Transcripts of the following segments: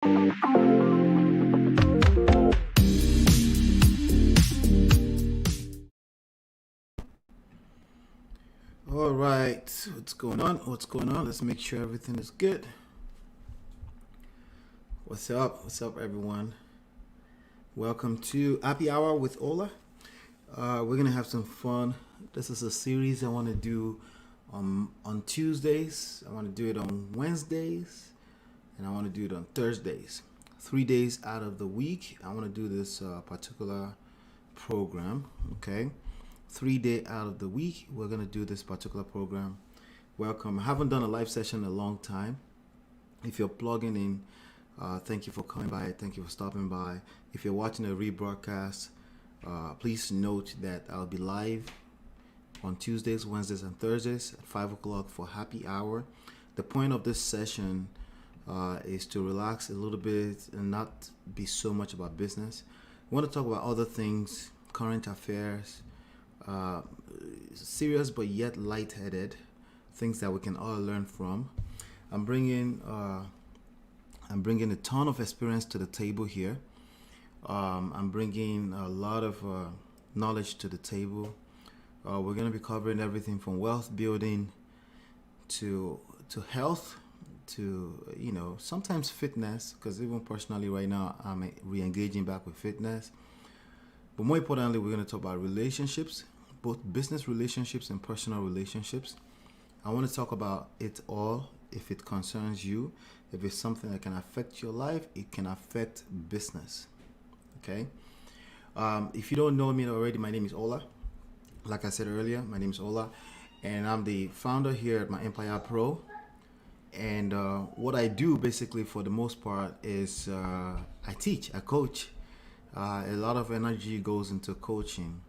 All right, what's going on? Let's make sure everything is good. What's up, everyone? Welcome to Happy Hour with Ola. We're gonna have some fun. This is a series I want to do on Tuesdays. I want to do it on Wednesdays, and I want to do it on Thursdays. 3 days out of the week, I want to do this particular program. Okay. 3 day out of the week, we're going to do this particular program. Welcome. I haven't done a live session in a long time. If you're plugging in, thank you for coming by. Thank you for stopping by. If you're watching a rebroadcast, please note that I'll be live on Tuesdays, Wednesdays, and Thursdays at 5 o'clock for happy hour. The point of this session is to relax a little bit and not be so much about business. We want to talk about other things, current affairs, serious but yet lightheaded things that we can all learn from. I'm bringing a ton of experience to the table here. I'm bringing a lot of knowledge to the table. We're going to be covering everything from wealth building to health to sometimes fitness, because even personally right now I'm re-engaging back with fitness. But more importantly, we're going to talk about relationships, both business relationships and personal relationships. I want to talk about it all. If it concerns you, if it's something that can affect your life, it can affect business. Okay. If you don't know me already, my name is Ola. Like I said earlier, my name is Ola, and I'm the founder here at myEmpirePRO. And what I do basically for the most part is I teach, I coach. A lot of energy goes into coaching.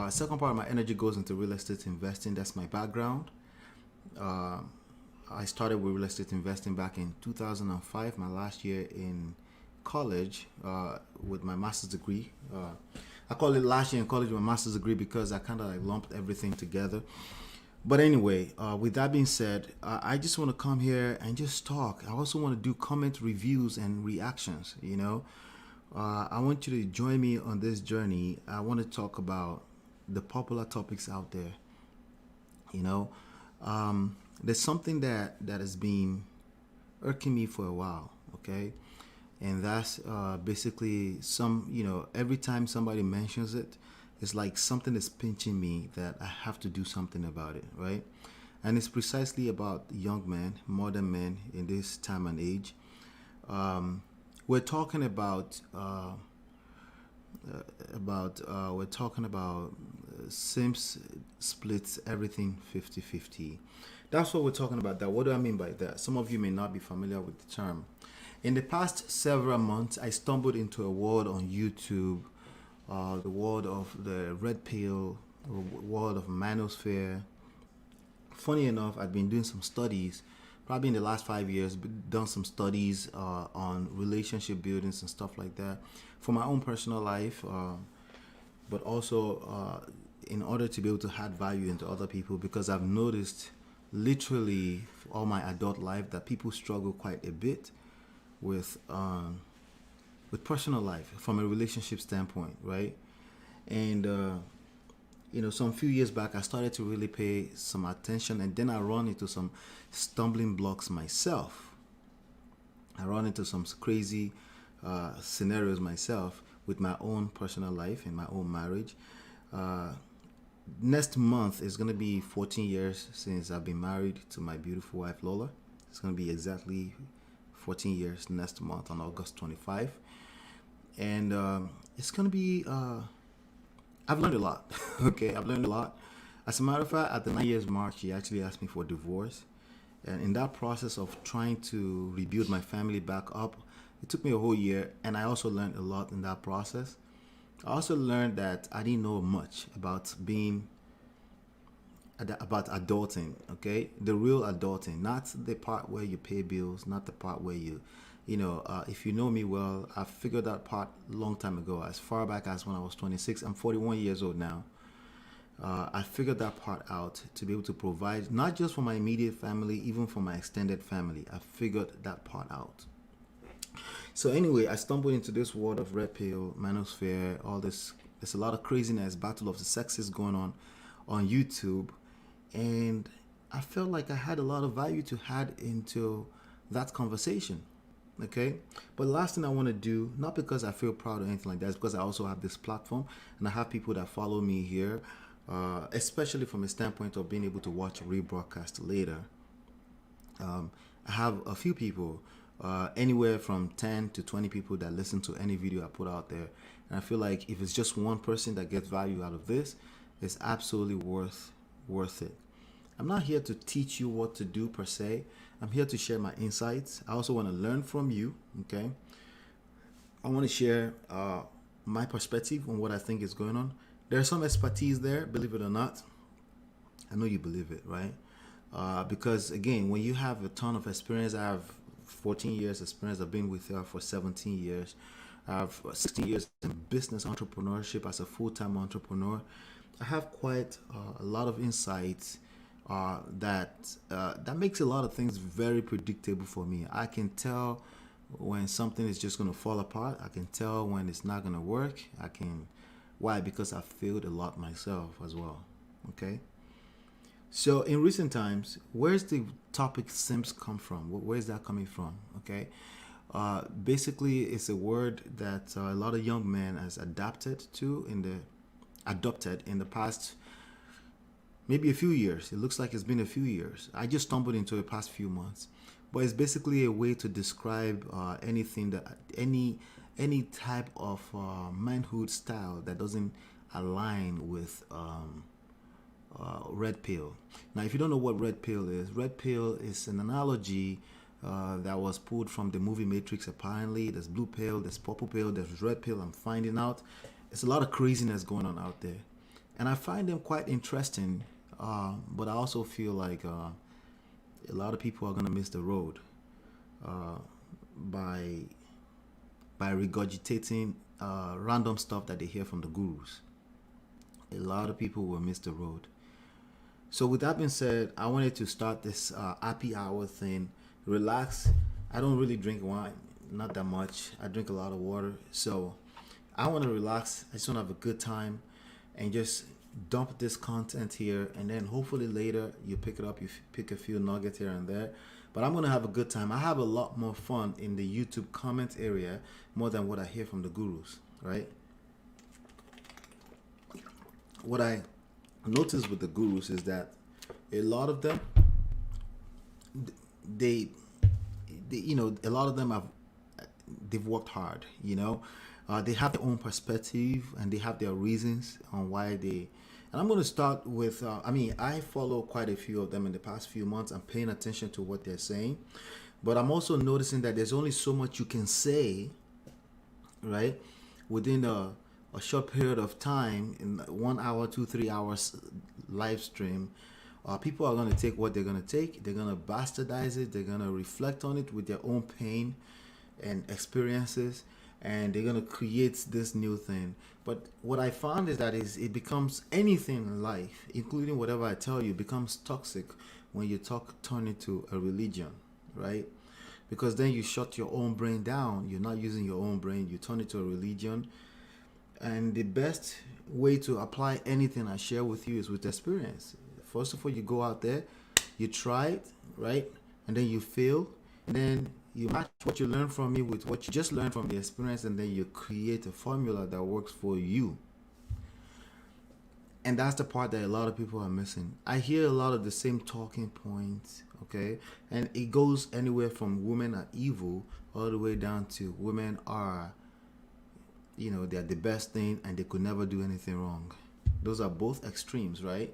Second part of my energy goes into real estate investing. That's my background. I started with real estate investing back in 2005, my last year in college with my master's degree. I call it last year in college with my master's degree because I kind of like lumped everything together. But anyway, with that being said, I just want to come here and just talk. I also want to do comment reviews and reactions, I want you to join me on this journey. I want to talk about the popular topics out there. There's something that has been irking me for a while, okay? And that's basically every time somebody mentions it, it's like something is pinching me that I have to do something about it, right? And it's precisely about young men, modern men in this time and age. We're talking about SiMPS splits everything 50-50. That's what we're talking about. That. What do I mean by that? Some of you may not be familiar with the term. In the past several months, I stumbled into a word on YouTube, the world of the red pill, world of manosphere. Funny enough, I've been doing some studies, probably in the last 5 years, done some studies on relationship buildings and stuff like that for my own personal life, but also in order to be able to add value into other people, because I've noticed literally all my adult life that people struggle quite a bit with personal life from a relationship standpoint, right? And some few years back, I started to really pay some attention, and then I run into some stumbling blocks myself. I run into some crazy scenarios myself with my own personal life and my own marriage. Next month is going to be 14 years since I've been married to my beautiful wife, Lola. It's going to be exactly 14 years next month on August 25. And it's going to be... I've learned a lot. Okay, I've learned a lot. As a matter of fact, at the 9 years mark, she actually asked me for a divorce. And in that process of trying to rebuild my family back up, it took me a whole year. And I also learned a lot in that process. I also learned that I didn't know much about adulting, okay? The real adulting, not the part where you pay bills, not the part where if you know me well, I figured that part a long time ago, as far back as when I was 26. I'm 41 years old now. I figured that part out to be able to provide, not just for my immediate family, even for my extended family. I figured that part out. So anyway, I stumbled into this world of red pill, manosphere, all this. There's a lot of craziness, battle of the sexes going on YouTube, and I felt like I had a lot of value to add into that conversation. Okay, but the last thing I want to do, not because I feel proud or anything like that, is because I also have this platform and I have people that follow me here, especially from a standpoint of being able to watch a rebroadcast later. I have a few people, anywhere from 10 to 20 people that listen to any video I put out there. And I feel like if it's just one person that gets value out of this, it's absolutely worth it. I'm not here to teach you what to do per se. I'm here to share my insights. I also want to learn from you. Okay. I want to share my perspective on what I think is going on. There's some expertise there, believe it or not. I know you believe it, right? Because again, when you have a ton of experience, I have 14 years experience. I've been with her for 17 years. I have 16 years in business entrepreneurship as a full-time entrepreneur. I have quite a lot of insights that makes a lot of things very predictable for me. I can tell when something is just going to fall apart. I can tell when it's not going to work. Why? Because I failed a lot myself as well. Okay. So in recent times, where's the topic SiMPS come from? Where's that coming from? Okay. Basically, it's a word that a lot of young men has adopted in the past maybe a few years. It looks like it's been a few years. I just stumbled into the past few months, but it's basically a way to describe any type of manhood style that doesn't align with red pill. Now, if you don't know what red pill is an analogy that was pulled from the movie Matrix. Apparently, there's blue pill, there's purple pill, there's red pill. I'm finding out it's a lot of craziness going on out there, and I find them quite interesting. But I also feel like a lot of people are gonna miss the road by regurgitating random stuff that they hear from the gurus. A lot of people will miss the road. So with that being said, I wanted to start this happy hour thing. Relax. I don't really drink wine, not that much. I drink a lot of water. So I want to relax. I just want to have a good time and just dump this content here, and then hopefully later you pick it up, you pick a few nuggets here and there. But I'm going to have a good time. I have a lot more fun in the YouTube comment area more than what I hear from the gurus, right? What I noticed with the gurus is that a lot of them, they a lot of them they've worked hard, they have their own perspective and they have their reasons on why they. And I'm going to start with I follow quite a few of them in the past few months. I'm paying attention to what they're saying, but I'm also noticing that there's only so much you can say, right, within a short period of time. In 1 hour, 2-3 hours live stream, people are going to take what they're going to take. They're going to bastardize it. They're going to reflect on it with their own pain and experiences, and they're going to create this new thing. But what I found is that it becomes anything in life, including whatever I tell you, becomes toxic when you turn it to a religion, right? Because then you shut your own brain down. You're not using your own brain. You turn it to a religion. And the best way to apply anything I share with you is with experience. First of all, you go out there, you try it, right? And then you fail. And then you match what you learn from me with what you just learned from the experience, and then you create a formula that works for you. And that's the part that a lot of people are missing. I hear a lot of the same talking points, okay? And it goes anywhere from women are evil all the way down to women are, they're the best thing and they could never do anything wrong. Those are both extremes, right?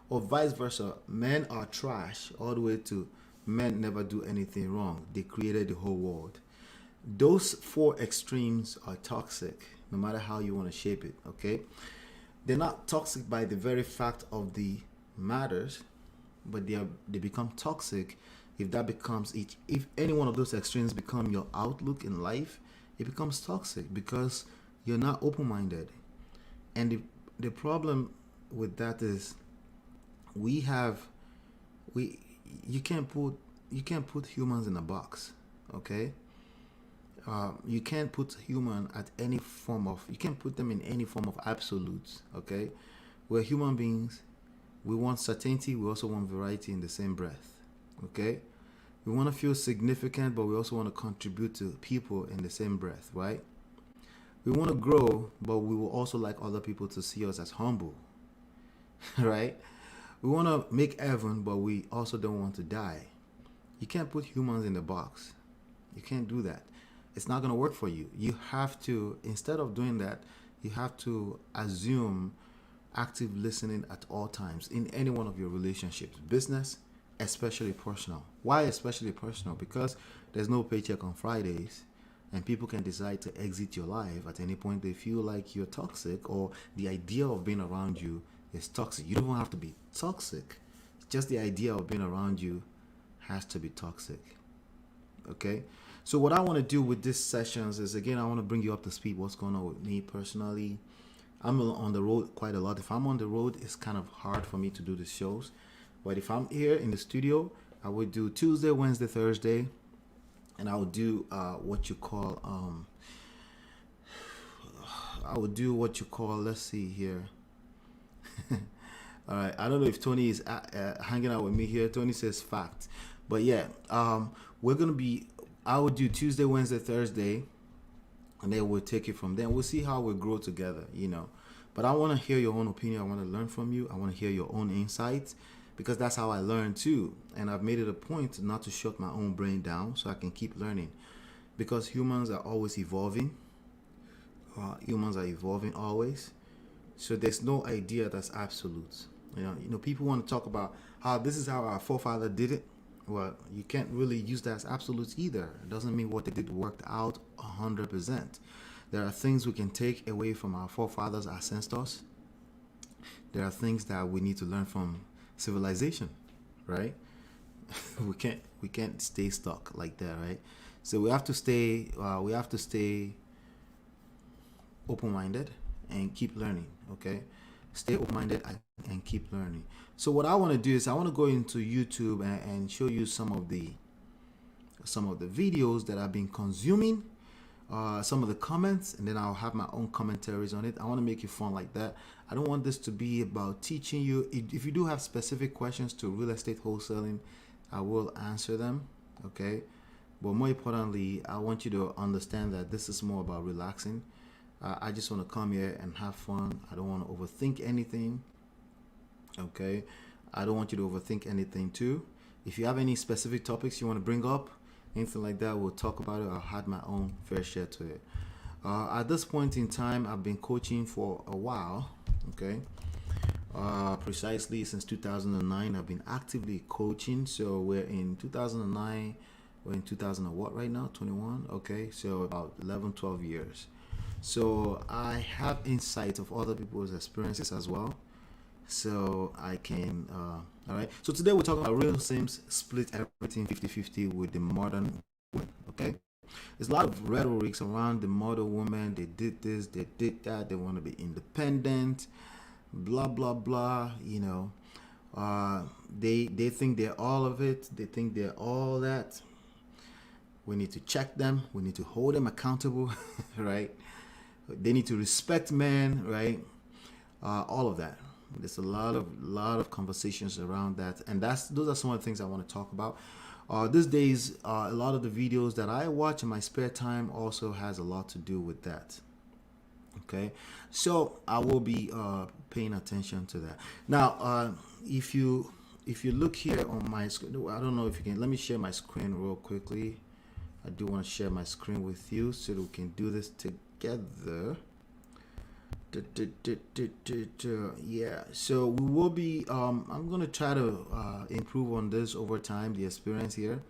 Or vice versa. Men are trash all the way to men never do anything wrong. They created the whole world. Those four extremes are toxic, no matter how you want to shape it, okay? They're not toxic by the very fact of the matters, but they become toxic if any one of those extremes become your outlook in life. It becomes toxic because you're not open-minded. And the problem with that is you can't put humans in a box, okay? You can't put human at any form of, you can't put them in any form of absolutes. Okay, we're human beings. We want certainty. We also want variety in the same breath. Okay, we want to feel significant, but we also want to contribute to people in the same breath, right? We want to grow, but we will also like other people to see us as humble, right? We want to make heaven, but we also don't want to die. You can't put humans in the box. You can't do that. It's not going to work for you. You have to, instead of doing that, you have to assume active listening at all times in any one of your relationships, business, especially personal. Why especially personal? Because there's no paycheck on Fridays, and people can decide to exit your life at any point they feel like you're toxic, or the idea of being around you is toxic. You don't have to be toxic. Just the idea of being around you has to be toxic. Okay? So what I want to do with these sessions is, again, I want to bring you up to speed what's going on with me personally. I'm on the road quite a lot. If I'm on the road, it's kind of hard for me to do the shows. But if I'm here in the studio, I would do Tuesday, Wednesday, Thursday, and I would do what you call, let's see here. All right, I don't know if Tony is hanging out with me here. Tony says fact. But yeah, we're going to be, I would do Tuesday, Wednesday, Thursday, and then we'll take it from there. We'll see how we grow together, you know. But I want to hear your own opinion. I want to learn from you. I want to hear your own insights, because that's how I learn too. And I've made it a point not to shut my own brain down so I can keep learning, because humans are always evolving. Humans are evolving always. So there's no idea that's absolute. You know, people want to talk about how this is how our forefather did it. Well, you can't really use that as absolutes either. It doesn't mean what they did worked out 100%. There are things we can take away from our forefathers, our ancestors. There are things that we need to learn from civilization, right? we can't stay stuck like that, right? So we have to stay open-minded and keep learning. Okay, stay open-minded and keep learning. So what I want to do is I want to go into YouTube and show you some of the videos that I've been consuming, some of the comments, and then I'll have my own commentaries on it. I want to make it fun like that. I don't want this to be about teaching you. If you do have specific questions to real estate wholesaling, I will answer them. Okay, but more importantly, I want you to understand that this is more about relaxing. I just want to come here and have fun. I don't want to overthink anything. Okay, I don't want you to overthink anything too. If you have any specific topics you want to bring up, anything like that, we'll talk about it. I'll add my own fair share to it. At this point in time, I've been coaching for a while. Okay, precisely since 2009, I've been actively coaching. So we're in 2009. We're in 2000 and what right now? 21. Okay, so about 11, 12 years. So I have insights of other people's experiences as well, so I can all right, so today we're talking about real SiMPS split everything 50-50 with the modern woman. Okay, there's a lot of rhetorics around the modern woman. They did this, they did that, they want to be independent, blah blah blah, you know. They think they're all of it, they think they're all that. We need to check them, we need to hold them accountable. Right, they need to respect men, right? All of that. There's a lot of conversations around that, and those are some of the things I want to talk about. These days, a lot of the videos that I watch in my spare time also has a lot to do with that. Okay, so I will be paying attention to that. Now, if you look here on my screen, I don't know if you can. Let me share my screen real quickly. I do want to share my screen with you so that we can do this together. Yeah, so we will be I'm going to try to improve on this over time, the experience here.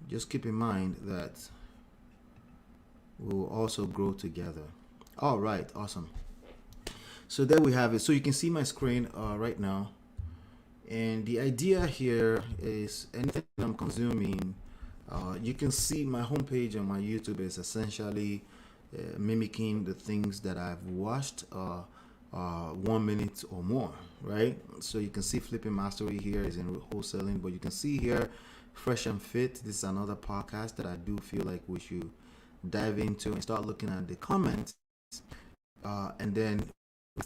Just keep in mind that we will also grow together. All right, awesome. So there we have it. So you can see my screen right now, and the idea here is anything I'm consuming, you can see my homepage on my YouTube is essentially mimicking the things that I've watched 1 minute or more, right? So you can see flipping mastery here is in wholesaling, but you can see here Fresh and Fit. This is another podcast that I do feel like we should dive into and start looking at the comments, and then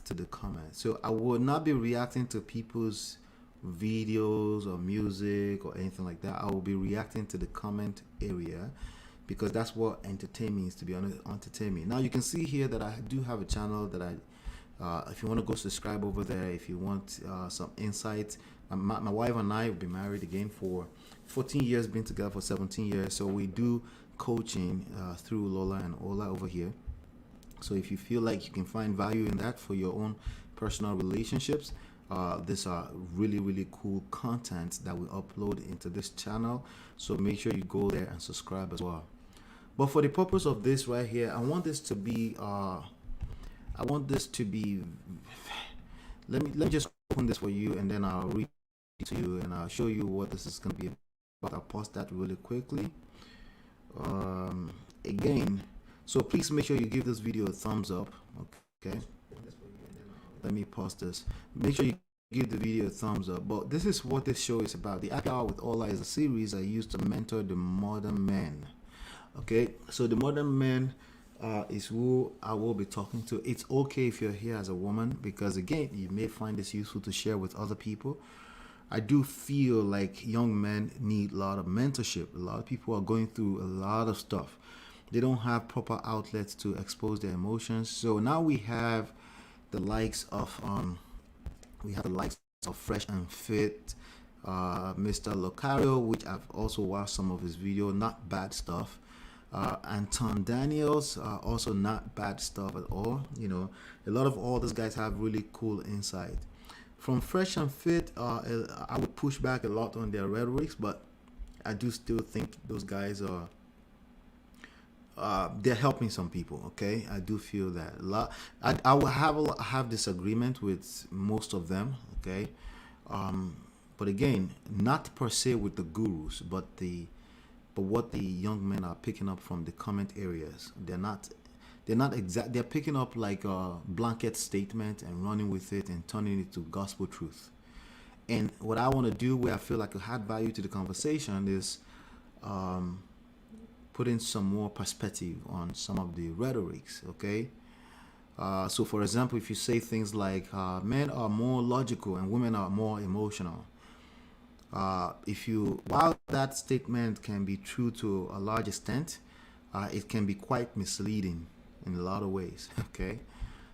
to the comments. So I will not be reacting to people's videos or music or anything like that. I will be reacting to the comment area, because that's what entertainment is, to be honest. Entertainment. Now you can see here that I do have a channel that if you want to go subscribe over there, if you want some insight. My wife and I have been married again for 14 years, been together for 17 years. So we do coaching through LOLA and OLA over here. So if you feel like you can find value in that for your own personal relationships, these are really cool content that we upload into this channel. So make sure you go there and subscribe as well. But for the purpose of this right here, I want this to be let me just open this for you, and then I'll read it to you, and I'll show you what this is going to be about. I'll pause that really quickly. Again, so please make sure you give this video a thumbs up. Okay, let me pause this. Make sure you give the video a thumbs up. But this is what this show is about. The Happy Hour with OLA is a series I use to mentor the modern men. Okay, so the modern men is who I will be talking to. It's okay if you're here as a woman, because again, you may find this useful to share with other people. I do feel like young men need a lot of mentorship. A lot of people are going through a lot of stuff. They don't have proper outlets to expose their emotions. So now we have the likes of Fresh and Fit, Mr. Locario, which I've also watched some of his video, not bad stuff. Anton Daniels, also not bad stuff at all. You know, a lot of all these guys have really cool insight. From Fresh and Fit, I would push back a lot on their rhetorics, but I do still think those guys are they're helping some people. Okay, I do feel that a lot. I will have disagreement with most of them. Okay, but again, not per se with the gurus, but what the young men are picking up from the comment areas. They're picking up like a blanket statement and running with it and turning it to gospel truth. And what I want to do, where I feel like I add value to the conversation, is putting some more perspective on some of the rhetorics. Okay, so for example, if you say things like men are more logical and women are more emotional, while that statement can be true to a large extent, it can be quite misleading in a lot of ways. Okay,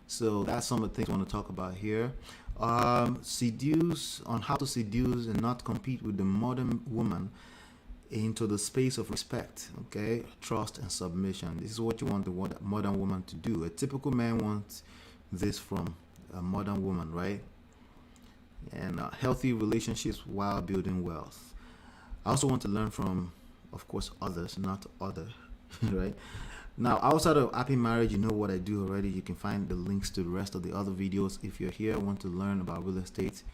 so that's some of the things I want to talk about here. Seduce, on how to seduce and not compete with the modern woman into the space of respect, okay, trust and submission. This is what you want the modern woman to do. A typical man wants this from a modern woman, right? And healthy relationships while building wealth. I also want to learn from, of course, others, not other, right? Now, outside of Happy Marriage, you know what I do already. You can find the links to the rest of the other videos. If you're here and want to learn about real estate,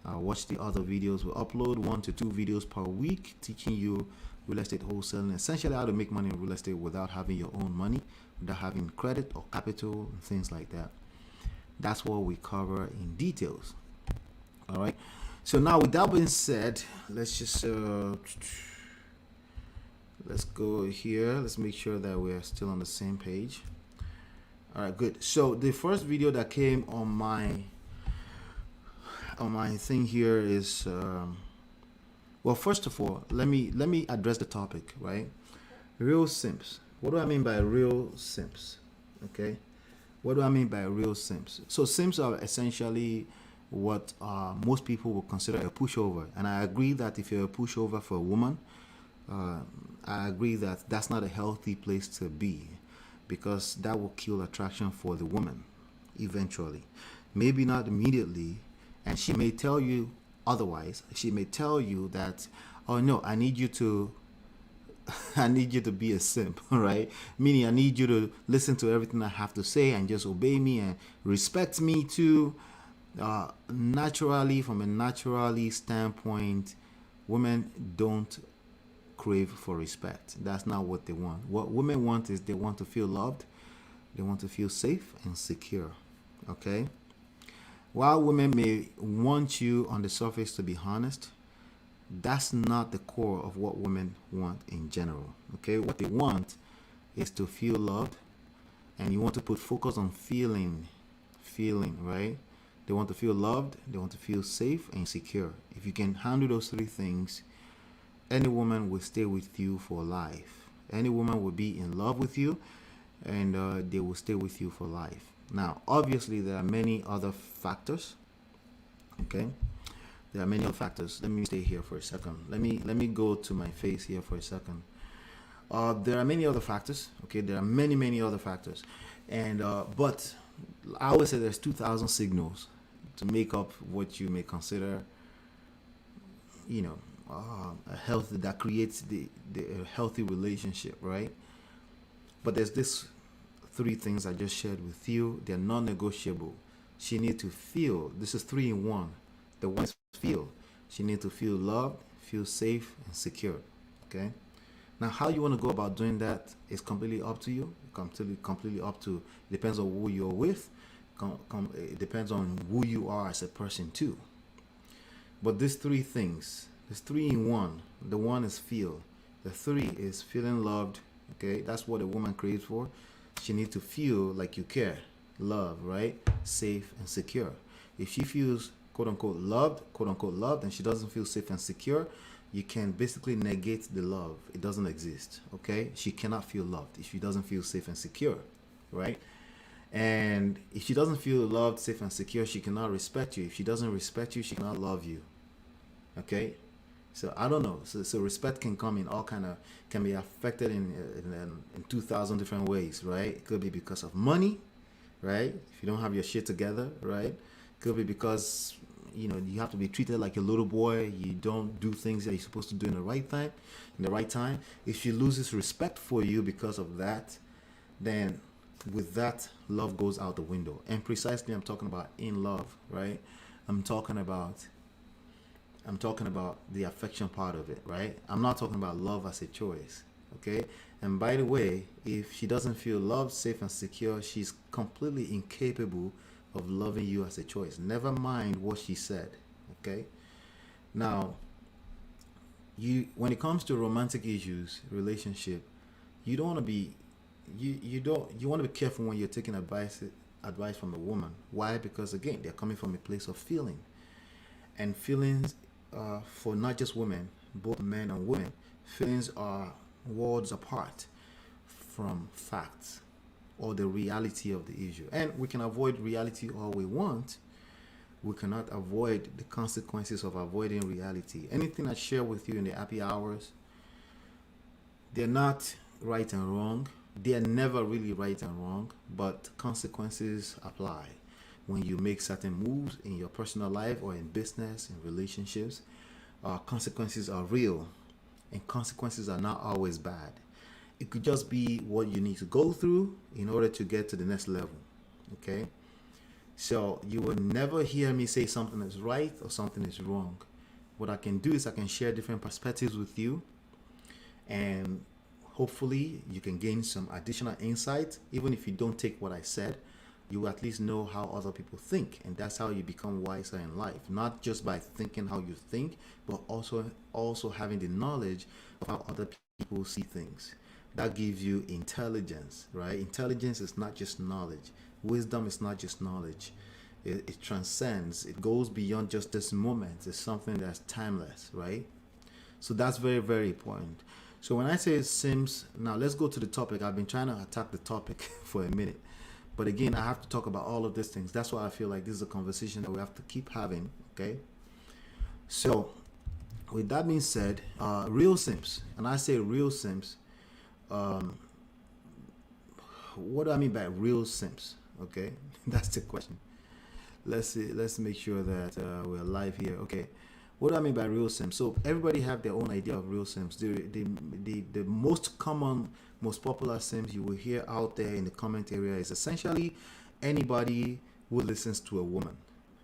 watch the other videos. We upload 1 to 2 videos per week teaching you real estate wholesaling, essentially how to make money in real estate without having your own money, without having credit or capital and things like that. That's what we cover in details. All right, so now with that being said, let's just let's go here. Let's make sure that we're still on the same page. All right, good. So the first video that came on my thing here is well, first of all, let me address the topic, right? Real simps. What do I mean by real simps? Okay, what do I mean by real simps? So simps are essentially what most people will consider a pushover, and I agree that if you're a pushover for a woman, I agree that that's not a healthy place to be, because that will kill attraction for the woman eventually. Maybe not immediately, and she may tell you otherwise. She may tell you that, oh no, I need you to be a simp, right? Meaning I need you to listen to everything I have to say and just obey me and respect me too. Naturally, from a naturally standpoint, women don't crave for respect. That's not what they want. What women want is they want to feel loved, they want to feel safe and secure. Okay, while women may want you on the surface to be honest, That's not the core of what women want in general. Okay, what they want is to feel loved, and you want to put focus on feeling, right? They want to feel loved, they want to feel safe and secure. If you can handle those three things, any woman will stay with you for life. Any woman will be in love with you, and they will stay with you for life. Now, obviously, there are many other factors. Okay, there are many other factors. Let me stay here for a second. Let me go to my face here for a second. There are many other factors. Okay, there are many other factors, and but I always say there's 2,000 signals to make up what you may consider, a health that creates a healthy relationship, right? But there's this three things I just shared with you. They're non-negotiable. She needs to feel. This is 3 in 1. The one is feel. She needs to feel loved, feel safe, and secure. Okay. Now, how you want to go about doing that is completely up to you. Completely up to. It depends on who you're with. It depends on who you are as a person too. But these three things, this 3 in 1. The one is feel. The 3 is feeling loved. Okay, that's what a woman craves for. She needs to feel like you care, love, right? Safe and secure. If she feels quote unquote loved, and she doesn't feel safe and secure, you can basically negate the love. It doesn't exist. Okay, she cannot feel loved if she doesn't feel safe and secure, right? And if she doesn't feel loved, safe, and secure, she cannot respect you. If she doesn't respect you, she cannot love you. Okay, so I don't know. So respect can come in can be affected in 2,000 different ways, right? It could be because of money, right? If you don't have your shit together, right? It could be because you have to be treated like a little boy. You don't do things that you're supposed to do in the right time. If she loses respect for you because of that, then with that, love goes out the window. And precisely, I'm talking about in love, right? I'm talking about the affection part of it, right? I'm not talking about love as a choice, okay? And by the way, if she doesn't feel loved, safe, and secure, she's completely incapable of loving you as a choice. Never mind what she said, okay? Now, when it comes to romantic issues, relationship, you don't want to be, you want to be careful when you're taking advice from a woman. Why? Because again, they're coming from a place of feeling, and feelings. For not just women, both men and women, feelings are worlds apart from facts or the reality of the issue. And we can avoid reality all we want. We cannot avoid the consequences of avoiding reality. Anything I share with you in the happy hours, they're not right and wrong. They're never really right and wrong, but consequences apply. When you make certain moves in your personal life or in business, in relationships, consequences are real, and consequences are not always bad. It could just be what you need to go through in order to get to the next level. Okay? So you will never hear me say something is right or something is wrong. What I can do is I can share different perspectives with you, and hopefully you can gain some additional insight. Even if you don't take what I said, you at least know how other people think, and that's how you become wiser in life. Not just by thinking how you think, but also having the knowledge of how other people see things. That gives you intelligence, right? Intelligence is not just knowledge. Wisdom is not just knowledge. It transcends. It goes beyond just this moment. It's something that's timeless, right? So that's very, very important. So when I say SiMPS, now let's go to the topic. I've been trying to attack the topic for a minute. But again, I have to talk about all of these things. That's why I feel like this is a conversation that we have to keep having, okay? So, with that being said, real SiMPS, and I say real SiMPS, what do I mean by real SiMPS, okay? That's the question. Let's see, let's make sure that we're live here, okay? What do I mean by real SiMPS? So everybody have their own idea of real SiMPS. The most common, most popular SiMPS you will hear out there in the comment area is essentially anybody who listens to a woman,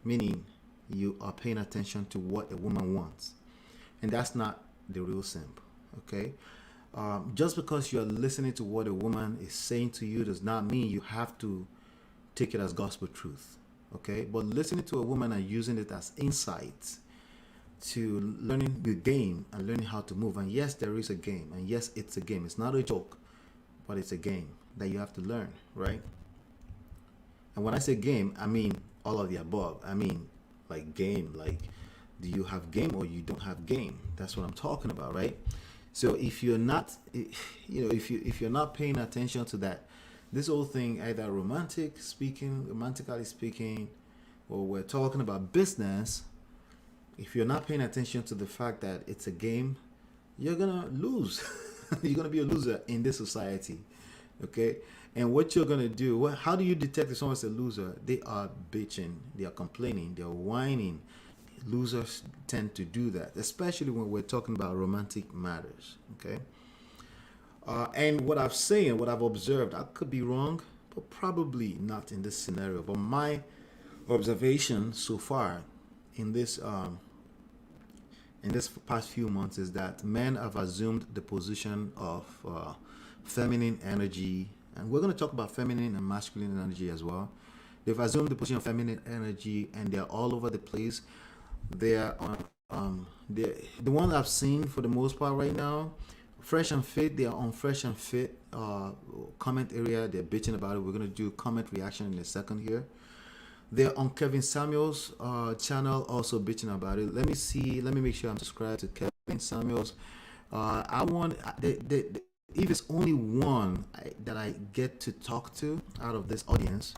meaning you are paying attention to what a woman wants, and that's not the real SiMP. Okay, just because you are listening to what a woman is saying to you does not mean you have to take it as gospel truth. Okay, but listening to a woman and using it as insights to learning the game and learning how to move. And yes, there is a game, and yes, it's a game. It's not a joke, but it's a game that you have to learn, right? And when I say game, I mean all of the above. I mean like game, like do you have game or you don't have game? That's what I'm talking about, right? So if you're not, if you're not paying attention to that, this whole thing, either romantically speaking, or we're talking about business, if you're not paying attention to the fact that it's a game, you're gonna lose. You're gonna be a loser in this society, okay? And what you're gonna do, how do you detect if someone's a loser? They are bitching, they are complaining, they're whining. Losers tend to do that, especially when we're talking about romantic matters, okay? And what I've observed, I could be wrong, but probably not in this scenario. But my observation so far in this past few months is that men have assumed the position of feminine energy, and we're going to talk about feminine and masculine energy as well. They've assumed the position of feminine energy, and they're all over the place. They're the ones I've seen for the most part right now, Fresh and Fit. They are on Fresh and Fit comment area. They're bitching about it. We're going to do comment reaction in a second here. They're on Kevin Samuels' channel, also bitching about it. Let me make sure I'm subscribed to Kevin Samuels. If it's only one that I get to talk to out of this audience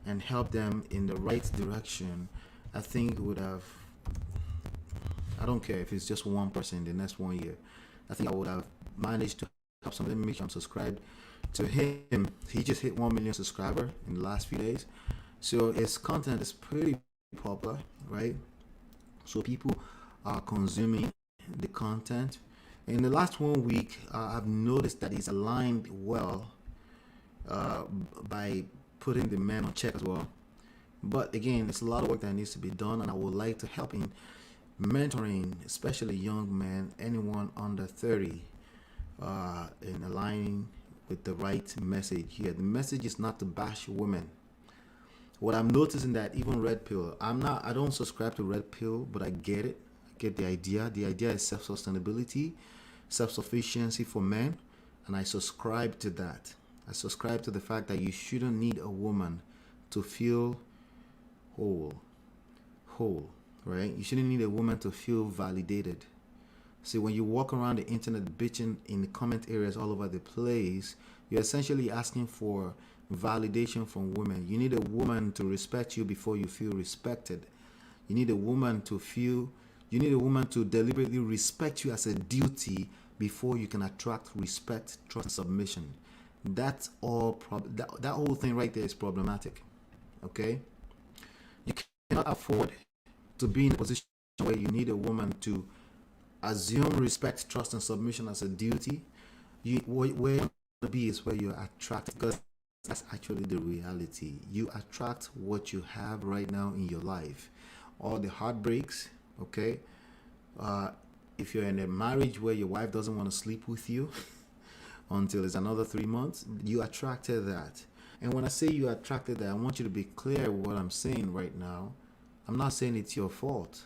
and help them in the right direction, I think would have, I don't care if it's just one person in the next 1 year, I think I would have managed to help somebody. Let me make sure I'm subscribed to him. He just hit 1 million subscribers in the last few days. So his content is pretty popular, right? So people are consuming the content. In the last 1 week, I've noticed that he's aligned well by putting the men on check as well. But again, it's a lot of work that needs to be done, and I would like to help in mentoring, especially young men, anyone under 30, in aligning with the right message here. The message is not to bash women. What I'm noticing that even Red Pill, I don't subscribe to Red Pill, but I get it. I get the idea. The idea is self-sustainability, self-sufficiency for men, and I subscribe to that. I subscribe to the fact that you shouldn't need a woman to feel whole, right? You shouldn't need a woman to feel validated. See, when you walk around the internet bitching in the comment areas all over the place, you're essentially asking for validation from women. You need a woman to respect you before you feel respected. You need a woman to deliberately respect you as a duty before you can attract respect, trust, and submission. That's all. That whole thing right there is problematic. Okay, you cannot afford to be in a position where you need a woman to assume respect, trust, and submission as a duty. Where you want to be is where you attract, because that's actually the reality. You attract what you have right now in your life. All the heartbreaks, okay? If you're in a marriage where your wife doesn't want to sleep with you until it's another 3 months, you attracted that. And when I say you attracted that, I want you to be clear what I'm saying right now. I'm not saying it's your fault.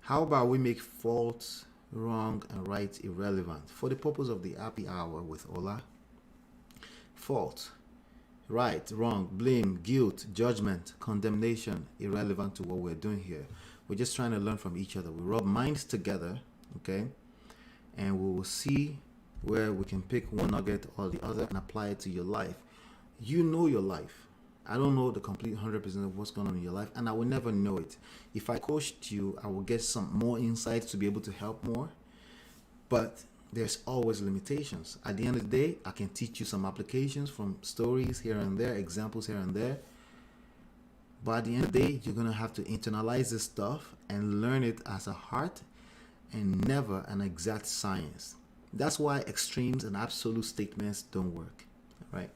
How about we make faults, wrong, and right irrelevant for the purpose of the happy hour with Ola? Fault, right, wrong, blame, guilt, judgment, condemnation, irrelevant to what we're doing here. We're just trying to learn from each other. We rub minds together, okay? And we will see where we can pick one nugget or the other and apply it to your life. You know your life. I don't know the complete 100% of what's going on in your life, and I will never know it. If I coached you, I will get some more insights to be able to help more. But there's always limitations. At the end of the day, I can teach you some applications from stories here and there, examples here and there. But at the end of the day, you're going to have to internalize this stuff and learn it as a heart and never an exact science. That's why extremes and absolute statements don't work, right?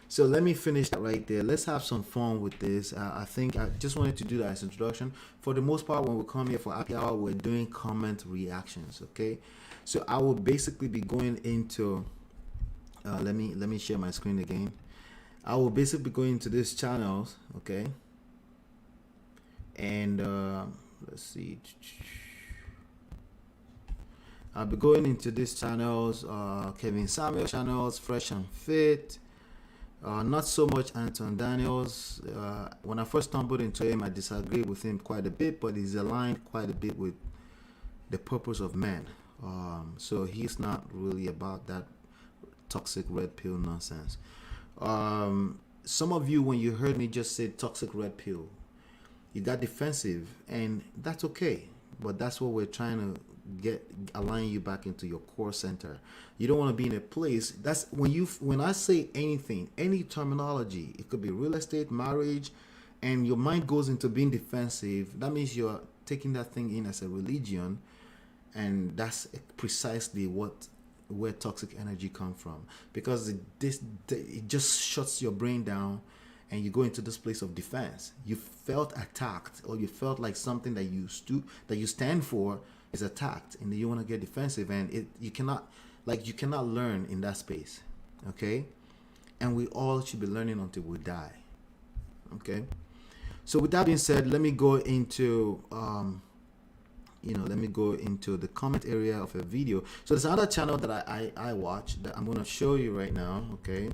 So let me finish that right there. Let's have some fun with this. I think I just wanted to do that as an introduction. For the most part, when we come here for happy hour, we're doing comment reactions, okay? So I will basically be going into, let me share my screen again. I will basically be going into this channels, okay? And let's see. I'll be going into these channels, Kevin Samuel channels, Fresh and Fit. Not so much Anton Daniels. When I first stumbled into him, I disagreed with him quite a bit, but he's aligned quite a bit with the purpose of man. So he's not really about that toxic red pill nonsense. Some of you, when you heard me just say toxic red pill, you got defensive, and that's okay. But that's what we're trying to align you back into your core center. You don't want to be in a place that's when I say anything, any terminology, it could be real estate, marriage, and your mind goes into being defensive. That means you're taking that thing in as a religion, and that's precisely where toxic energy comes from, because it just shuts your brain down, and you go into this place of defense. You felt attacked, or you felt like something that you stand for is attacked, and you want to get defensive, and you cannot learn in that space. Okay, and we all should be learning until we die. Okay, so with that being said, let me go into the comment area of a video. So there's another channel that I watch that I'm going to show you right now. Okay,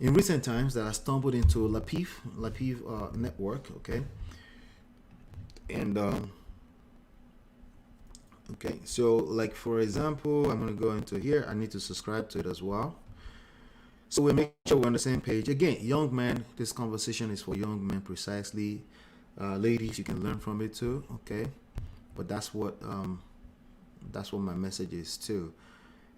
in recent times that I stumbled into Lapif network. Okay, and okay, so like for example, I'm going to go into here. I need to subscribe to it as well, so we make sure we're on the same page. Again, young men, this conversation is for young men precisely. Ladies, you can learn from it too. Okay, but that's what my message is too,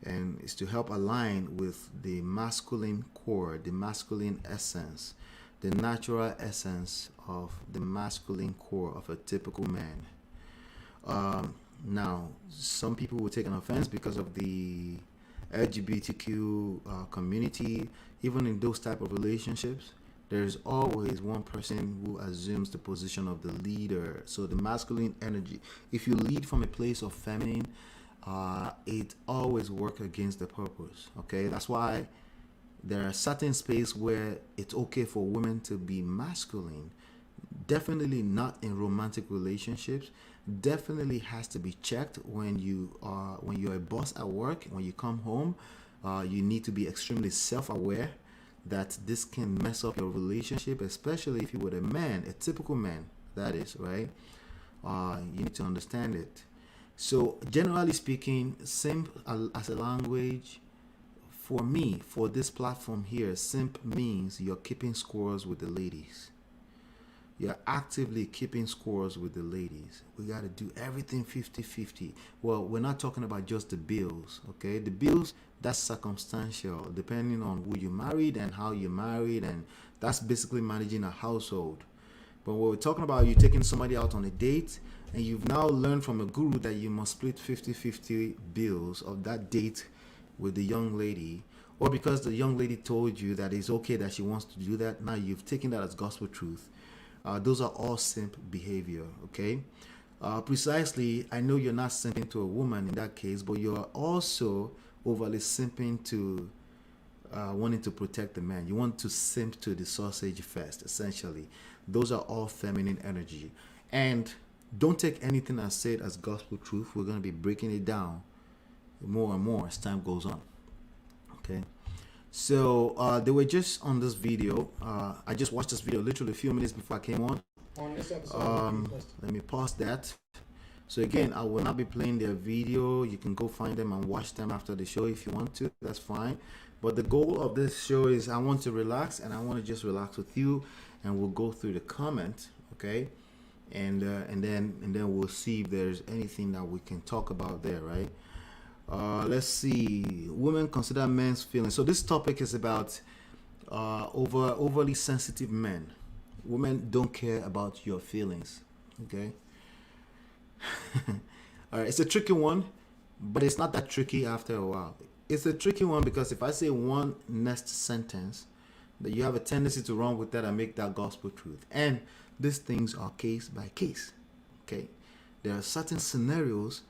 and it's to help align with the masculine core, the masculine essence, the natural essence of the masculine core of a typical man. Now, some people will take an offense because of the LGBTQ community. Even in those type of relationships, there's always one person who assumes the position of the leader. So the masculine energy, if you lead from a place of feminine, it always works against the purpose. Okay, that's why there are certain spaces where it's okay for women to be masculine. Definitely not in romantic relationships. Definitely has to be checked when you're a boss at work. When you come home, you need to be extremely self-aware that this can mess up your relationship, especially if you're with a man, a typical man, that is, right? You need to understand it. So generally speaking, simp as a language, for me, for this platform here, simp means you're keeping scores with the ladies. You're actively keeping scores with the ladies. We got to do everything 50-50. Well, we're not talking about just the bills, okay? The bills, that's circumstantial, depending on who you married and how you married, and that's basically managing a household. But what we're talking about, you're taking somebody out on a date, and you've now learned from a guru that you must split 50-50 bills of that date with the young lady, or because the young lady told you that it's okay that she wants to do that, now you've taken that as gospel truth. Those are all simp behavior, okay? Precisely, I know you're not simping to a woman in that case, but you're also overly simping to wanting to protect the man. You want to simp to the sausage fest, essentially. Those are all feminine energy. And don't take anything I said as gospel truth. We're going to be breaking it down more and more as time goes on, okay? So they were just on this video. I just watched this video literally a few minutes before I came on. This episode, Let me pause that. So again, I will not be playing their video. You can go find them and watch them after the show if you want to. That's fine. But the goal of this show is I want to relax, and I want to just relax with you, and we'll go through the comments, okay? And then we'll see if there's anything that we can talk about there, right? Let's see. Women consider men's feelings. So this topic is about overly sensitive men. Women don't care about your feelings. Okay. All right. It's a tricky one, but it's not that tricky after a while. It's a tricky one because if I say one next sentence, that you have a tendency to run with that and make that gospel truth. And these things are case by case. Okay. There are certain scenarios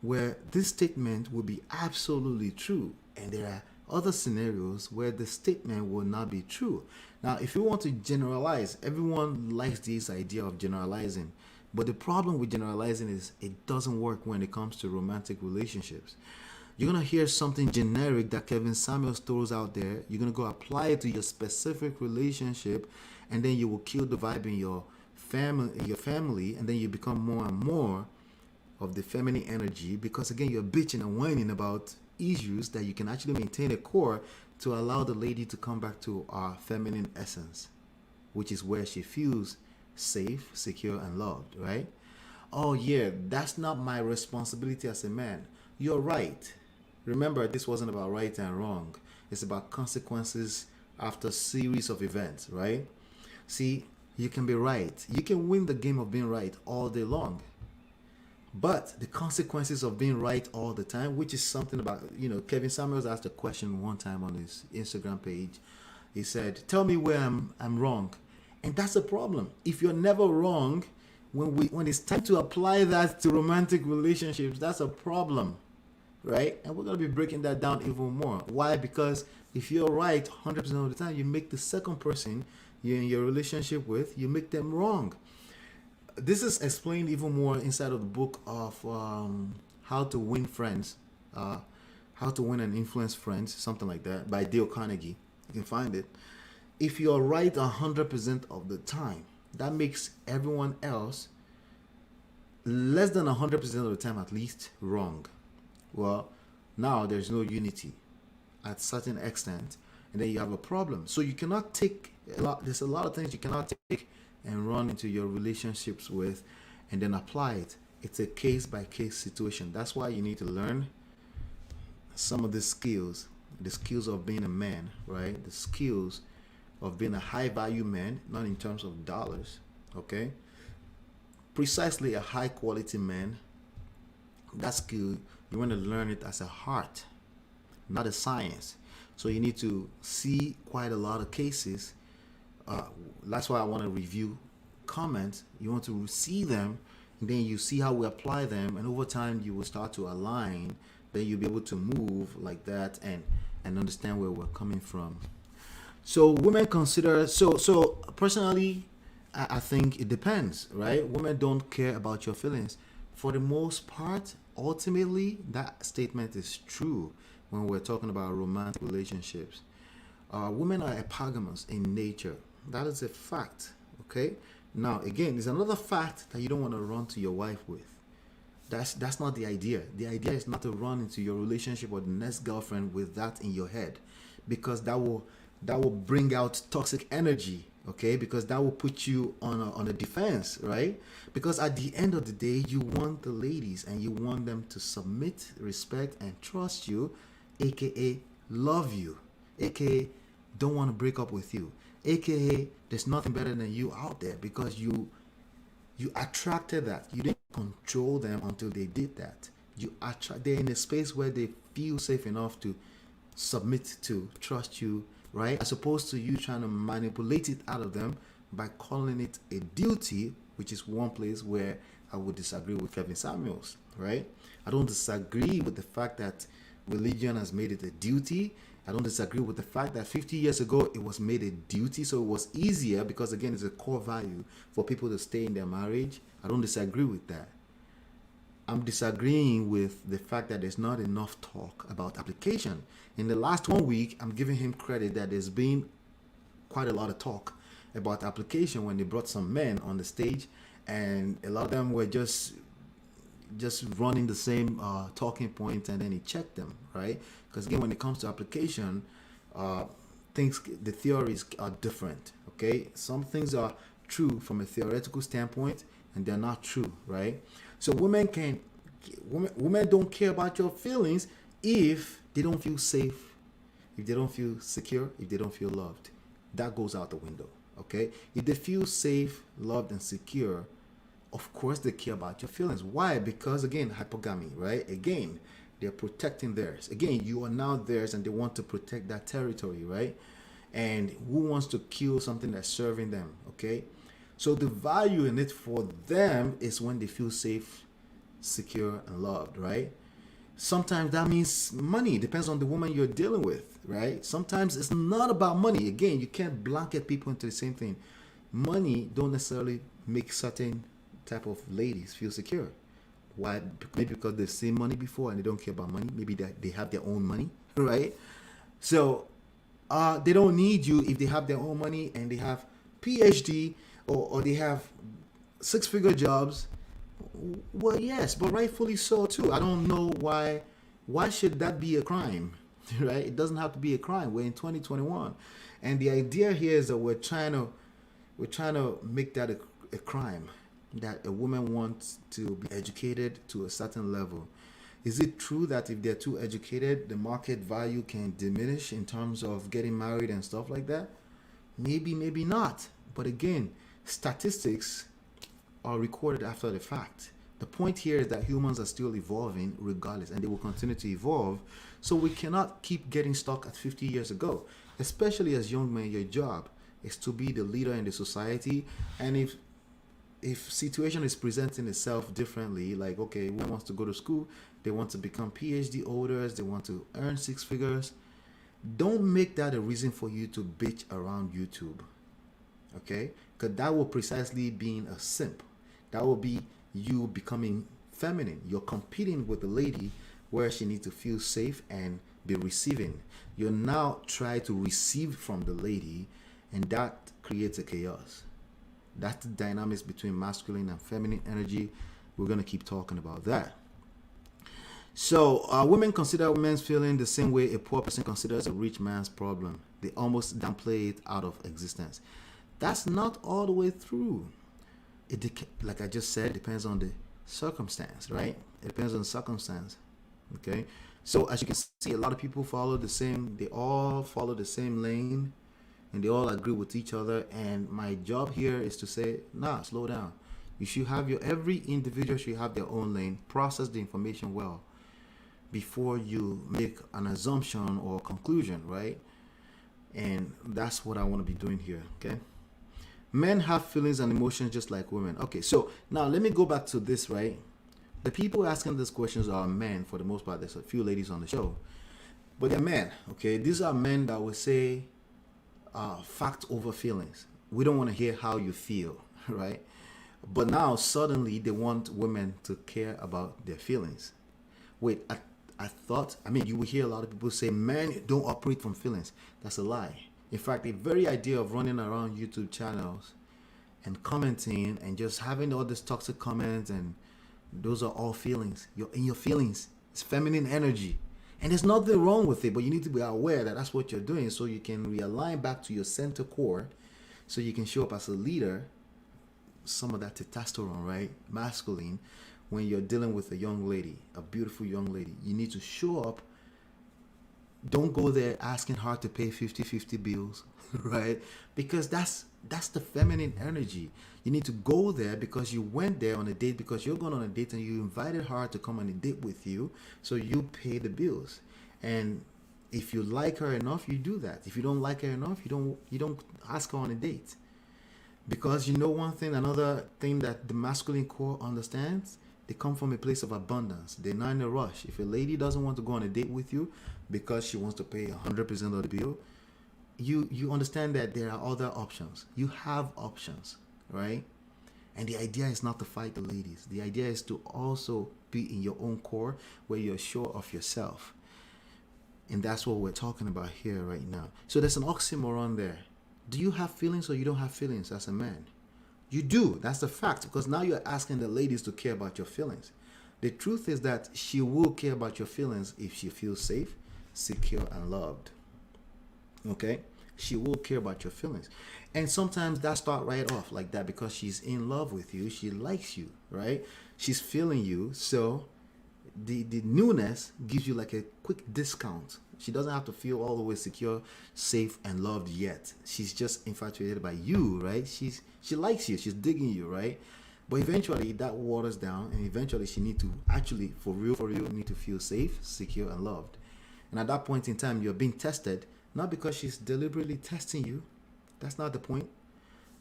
where this statement will be absolutely true, and there are other scenarios where the statement will not be true. Now, if you want to generalize, everyone likes this idea of generalizing, But the problem with generalizing is it doesn't work when it comes to romantic relationships. You're going to hear something generic that Kevin Samuels throws out there. You're going to go apply it to your specific relationship, and then you will kill the vibe in your family, and then you become more and more of the feminine energy, because again, you're bitching and whining about issues that you can actually maintain a core to allow the lady to come back to our feminine essence, which is where she feels safe, secure, and loved, right? Oh yeah, that's not my responsibility as a man. You're right. Remember, this wasn't about right and wrong. It's about consequences after series of events, right? See, you can be right. You can win the game of being right all day long. But the consequences of being right all the time, which is something about, Kevin Samuels asked a question one time on his Instagram page. He said, tell me where I'm wrong. And that's a problem. If you're never wrong, when it's time to apply that to romantic relationships, that's a problem, right? And we're going to be breaking that down even more. Why? Because if you're right 100% of the time, you make the second person you're in your relationship with, you make them wrong. This is explained even more inside of the book of How to Win Friends, How to Win and Influence Friends, something like that, by Dale Carnegie. You can find it. If you're right 100% of the time, that makes everyone else less than 100% of the time at least wrong. Well, now there's no unity at a certain extent, and then you have a problem. So you cannot take there's a lot of things you cannot take and run into your relationships with and then apply it. It's a case by case situation. That's why you need to learn some of the skills of being a man, right? The skills of being a high value man, not in terms of dollars, okay? Precisely a high quality man. That skill, you want to learn it as a art, not a science. So you need to see quite a lot of cases. That's why I want to review comments. You want to see them, and then you see how we apply them, and over time you will start to align. Then you'll be able to move like that and understand where we're coming from. So women consider, so personally, I think it depends, right? Women don't care about your feelings. For the most part, ultimately, that statement is true when we're talking about romantic relationships. Women are epigamous in nature. That is a fact, okay? Now, again, there's another fact that you don't want to run to your wife with. That's not the idea. The idea is not to run into your relationship or the next girlfriend with that in your head, because that will bring out toxic energy, okay? Because that will put you on a defense, right? Because at the end of the day, you want the ladies and you want them to submit, respect, and trust you, aka love you, aka don't want to break up with you, aka there's nothing better than you out there, because you attracted that. You didn't control them until they did that. They're in a space where they feel safe enough to submit to, trust you, right? As opposed to you trying to manipulate it out of them by calling it a duty, which is one place where I would disagree with Kevin Samuels, right? I don't disagree with the fact that religion has made it a duty. I don't disagree with the fact that 50 years ago it was made a duty, so it was easier because, again, it's a core value for people to stay in their marriage. I don't disagree with that. I'm disagreeing with the fact that there's not enough talk about application. In the last 1 week, I'm giving him credit that there's been quite a lot of talk about application when they brought some men on the stage, and a lot of them were just running the same talking points, and then he checked them, right? Because again, when it comes to application, the theories are different, okay? Some things are true from a theoretical standpoint, and they're not true, right? So women don't care about your feelings if they don't feel safe, if they don't feel secure, if they don't feel loved. That goes out the window, okay? If they feel safe, loved, and secure, of course they care about your feelings. Why? Because, again, hypergamy, right? Again, they're protecting theirs. Again, you are now theirs, and they want to protect that territory, right? And who wants to kill something that's serving them, okay? So the value in it for them is when they feel safe, secure, and loved, right? Sometimes that means money. Depends on the woman you're dealing with, right? Sometimes it's not about money. Again, you can't blanket people into the same thing. Money don't necessarily make certain type of ladies feel secure. Why? Maybe because they've seen money before and they don't care about money. Maybe they have their own money, right? So they don't need you if they have their own money and they have PhD, or they have six-figure jobs. Well, yes, but rightfully so too. I don't know why. Why should that be a crime, right? It doesn't have to be a crime. We're in 2021, and the idea here is that we're trying to make that a crime. That a woman wants to be educated to a certain level. Is it true that if they're too educated, the market value can diminish in terms of getting married and stuff like that? Maybe, maybe not. But again, statistics are recorded after the fact. The point here is that humans are still evolving regardless, and they will continue to evolve. So we cannot keep getting stuck at 50 years ago. Especially as young men, your job is to be the leader in the society. And if situation is presenting itself differently, like, okay, one wants to go to school, they want to become PhD holders, they want to earn six figures, don't make that a reason for you to bitch around YouTube, okay? Because that will precisely being a simp. That will be you becoming feminine. You're competing with the lady where she needs to feel safe and be receiving. You're now trying to receive from the lady, and that creates a chaos. That's the dynamics between masculine and feminine energy. We're going to keep talking about that. So women consider men's feeling the same way a poor person considers a rich man's problem. They almost downplay it out of existence. That's not all the way through. Like I just said, depends on the circumstance, right? It depends on the circumstance. Okay. So as you can see, a lot of people they all follow the same lane, and they all agree with each other. And my job here is to say, nah, slow down. You should have every individual should have their own lane, process the information well before you make an assumption or conclusion, right? And that's what I want to be doing here, okay? Men have feelings and emotions just like women. Okay, so now let me go back to this, right? The people asking these questions are men for the most part. There's a few ladies on the show, but they're men, okay? These are men that will say fact over feelings. We don't want to hear how you feel, right? But now suddenly they want women to care about their feelings. Wait, I mean, you will hear a lot of people say men don't operate from feelings. That's a lie. In fact, the very idea of running around YouTube channels and commenting and just having all these toxic comments, and those are all feelings. You're in your feelings. It's feminine energy. And there's nothing wrong with it, but you need to be aware that that's what you're doing so you can realign back to your center core so you can show up as a leader. Some of that testosterone, right? Masculine. When you're dealing with a young lady, a beautiful young lady, you need to show up. Don't go there asking her to pay 50-50 bills, right? Because that's the feminine energy. You need to go there because you went there on a date, because you're going on a date and you invited her to come on a date with you, so you pay the bills. And if you like her enough, you do that. If you don't like her enough, you don't ask her on a date. Because you know one thing, another thing that the masculine core understands, they come from a place of abundance. They're not in a rush. If a lady doesn't want to go on a date with you because she wants to pay 100% of the bill, you understand that there are other options. You have options, right? And the idea is not to fight the ladies. The idea is to also be in your own core where you're sure of yourself. And that's what we're talking about here right now. So there's an oxymoron there. Do you have feelings or you don't have feelings as a man? You do. That's the fact, because now you're asking the ladies to care about your feelings. The truth is that she will care about your feelings if she feels safe, secure, and loved. Okay? She will care about your feelings. And sometimes that starts right off like that because she's in love with you. She likes you, right? She's feeling you. So the newness gives you like a quick discount. She doesn't have to feel all the way secure, safe, and loved yet. She's just infatuated by you, right? She likes you. She's digging you, right? But eventually that waters down, and eventually she need to actually, for real, need to feel safe, secure, and loved. And at that point in time, you're being tested, not because she's deliberately testing you. That's not the point.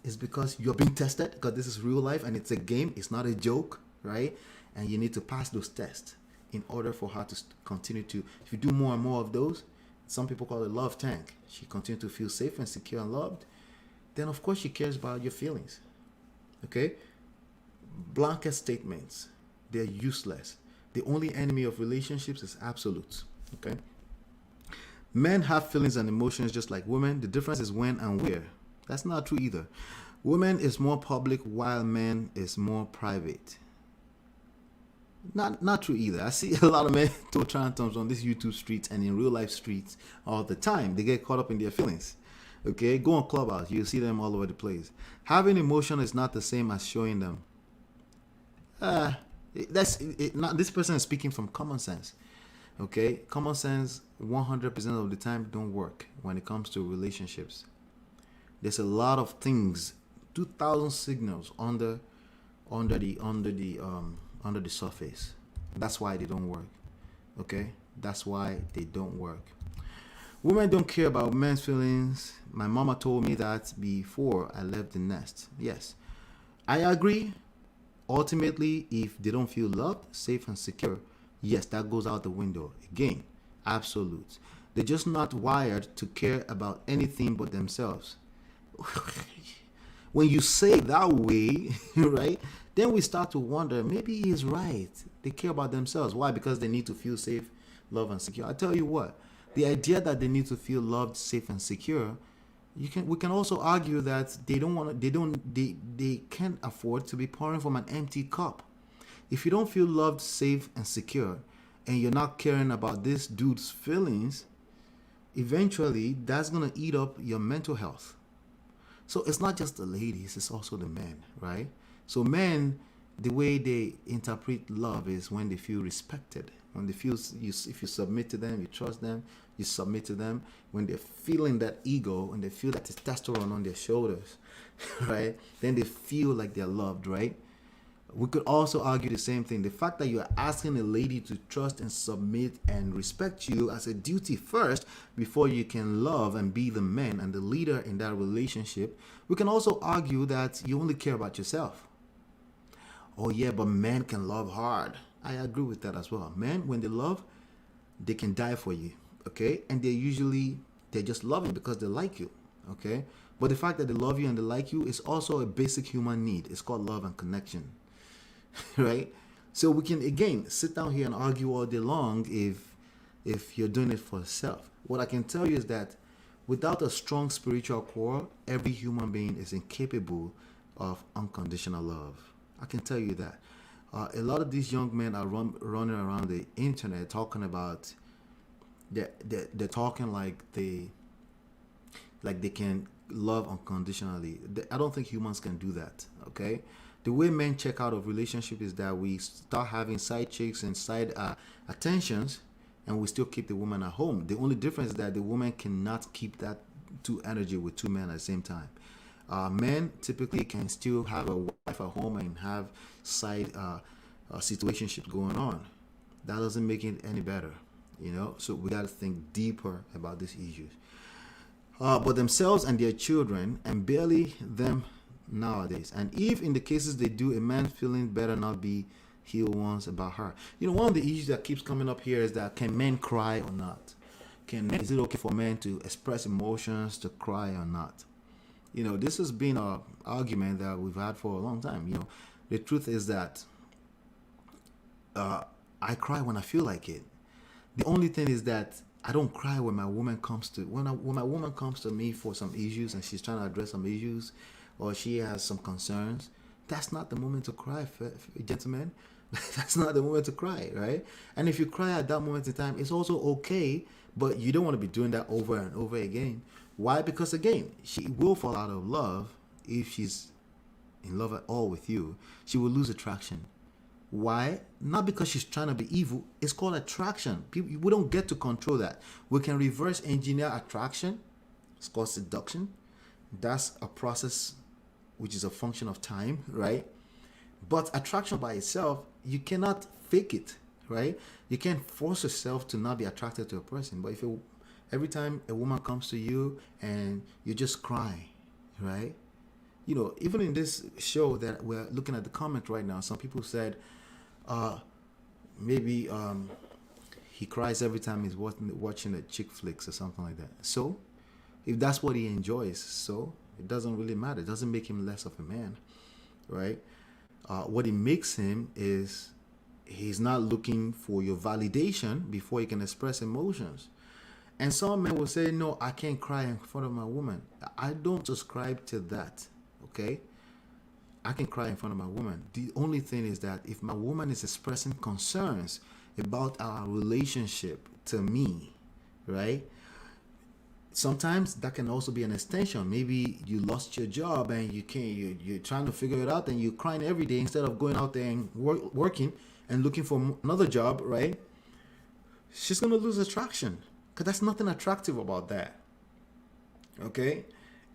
It's because you're being tested, because this is real life and it's a game. It's not a joke, right? And you need to pass those tests in order for her to continue to, if you do more and more of those, some people call it love tank. She continues to feel safe and secure and loved. Then of course she cares about your feelings. Okay? blanket statements, they're useless. The only enemy of relationships is absolutes. Okay? Men have feelings and emotions just like women. The difference is when and where. That's not true either. Women is more public while men is more private. Not true either. I see a lot of men throw tantrums on this YouTube streets and in real life streets all the time. They get caught up in their feelings. Okay, go on Clubhouse. You'll see them all over the place. Having emotion is not the same as showing them. This person is speaking from common sense. Okay, common sense 100% of the time don't work when it comes to relationships. There's a lot of things, 2,000 signals under the surface. That's why they don't work. Okay, that's why they don't work. Women don't care about men's feelings. My mama told me that before I left the nest. Yes, I agree. Ultimately, if they don't feel loved, safe, and secure, yes, that goes out the window. Again, absolute. They're just not wired to care about anything but themselves. When you say it that way, right, then we start to wonder, maybe he's right. They care about themselves. Why? Because they need to feel safe, loved, and secure. I tell you what, the idea that they need to feel loved, safe, and secure, we can also argue that they can't afford to be pouring from an empty cup. If you don't feel loved, safe, and secure, and you're not caring about this dude's feelings, eventually that's gonna eat up your mental health. So it's not just the ladies, it's also the men, right? So men, the way they interpret love is when they feel respected. When they feel, if you submit to them, you trust them, you submit to them. When they're feeling that ego, when they feel that testosterone on their shoulders, right? Then they feel like they're loved, right? We could also argue the same thing. The fact that you're asking a lady to trust and submit and respect you as a duty first before you can love and be the man and the leader in that relationship, we can also argue that you only care about yourself. Oh yeah, but men can love hard. I agree with that as well. Men, when they love, they can die for you, okay? And they're just loving because they like you, okay? But the fact that they love you and they like you is also a basic human need. It's called love and connection. Right? So we can again sit down here and argue all day long if you're doing it for self. What I can tell you is that without a strong spiritual core, every human being is incapable of unconditional love. I can tell you that. A lot of these young men are running around the internet talking about they're talking like they can love unconditionally. I don't think humans can do that. Okay. The way men check out of relationship is that we start having side chicks and side attentions, and we still keep the woman at home. The only difference is that the woman cannot keep that two energy with two men at the same time. Men typically can still have a wife at home and have side situationships going on. That doesn't make it any better, you know. So we got to think deeper about these issues. But themselves and their children, and barely them nowadays. And if in the cases they do, a man's feeling better not be healed once about her. You know, one of the issues that keeps coming up here is that can men cry or not? Is it okay for men to express emotions, to cry or not? You know, this has been an argument that we've had for a long time. You know, the truth is that I cry when I feel like it. The only thing is that I don't cry when my woman comes to when my woman comes to me for some issues and she's trying to address some issues, or she has some concerns. That's not the moment to cry, gentlemen. That's not the moment to cry, right? And if you cry at that moment in time, it's also okay, but you don't want to be doing that over and over again. Why? Because again, she will fall out of love. If she's in love at all with you, she will lose attraction. Why? Not because she's trying to be evil. It's called attraction. We don't get to control that. We can reverse engineer attraction. It's called seduction. That's a process which is a function of time, right? But attraction by itself, you cannot fake it, right? You can't force yourself to not be attracted to a person. But if every time a woman comes to you and you just cry, right? You know, even in this show that we're looking at the comment right now, some people said, maybe he cries every time he's watching the chick flicks or something like that. So, if that's what he enjoys, so it doesn't really matter. It doesn't make him less of a man, right? What it makes him is he's not looking for your validation before he can express emotions. And some men will say, no, I can't cry in front of my woman. I don't subscribe to that. Okay? I can cry in front of my woman. The only thing is that if my woman is expressing concerns about our relationship to me, right? Sometimes that can also be an extension. Maybe you lost your job and you're trying to figure it out and you're crying every day instead of going out there and working and looking for another job, right? She's going to lose attraction because that's nothing attractive about that. Okay?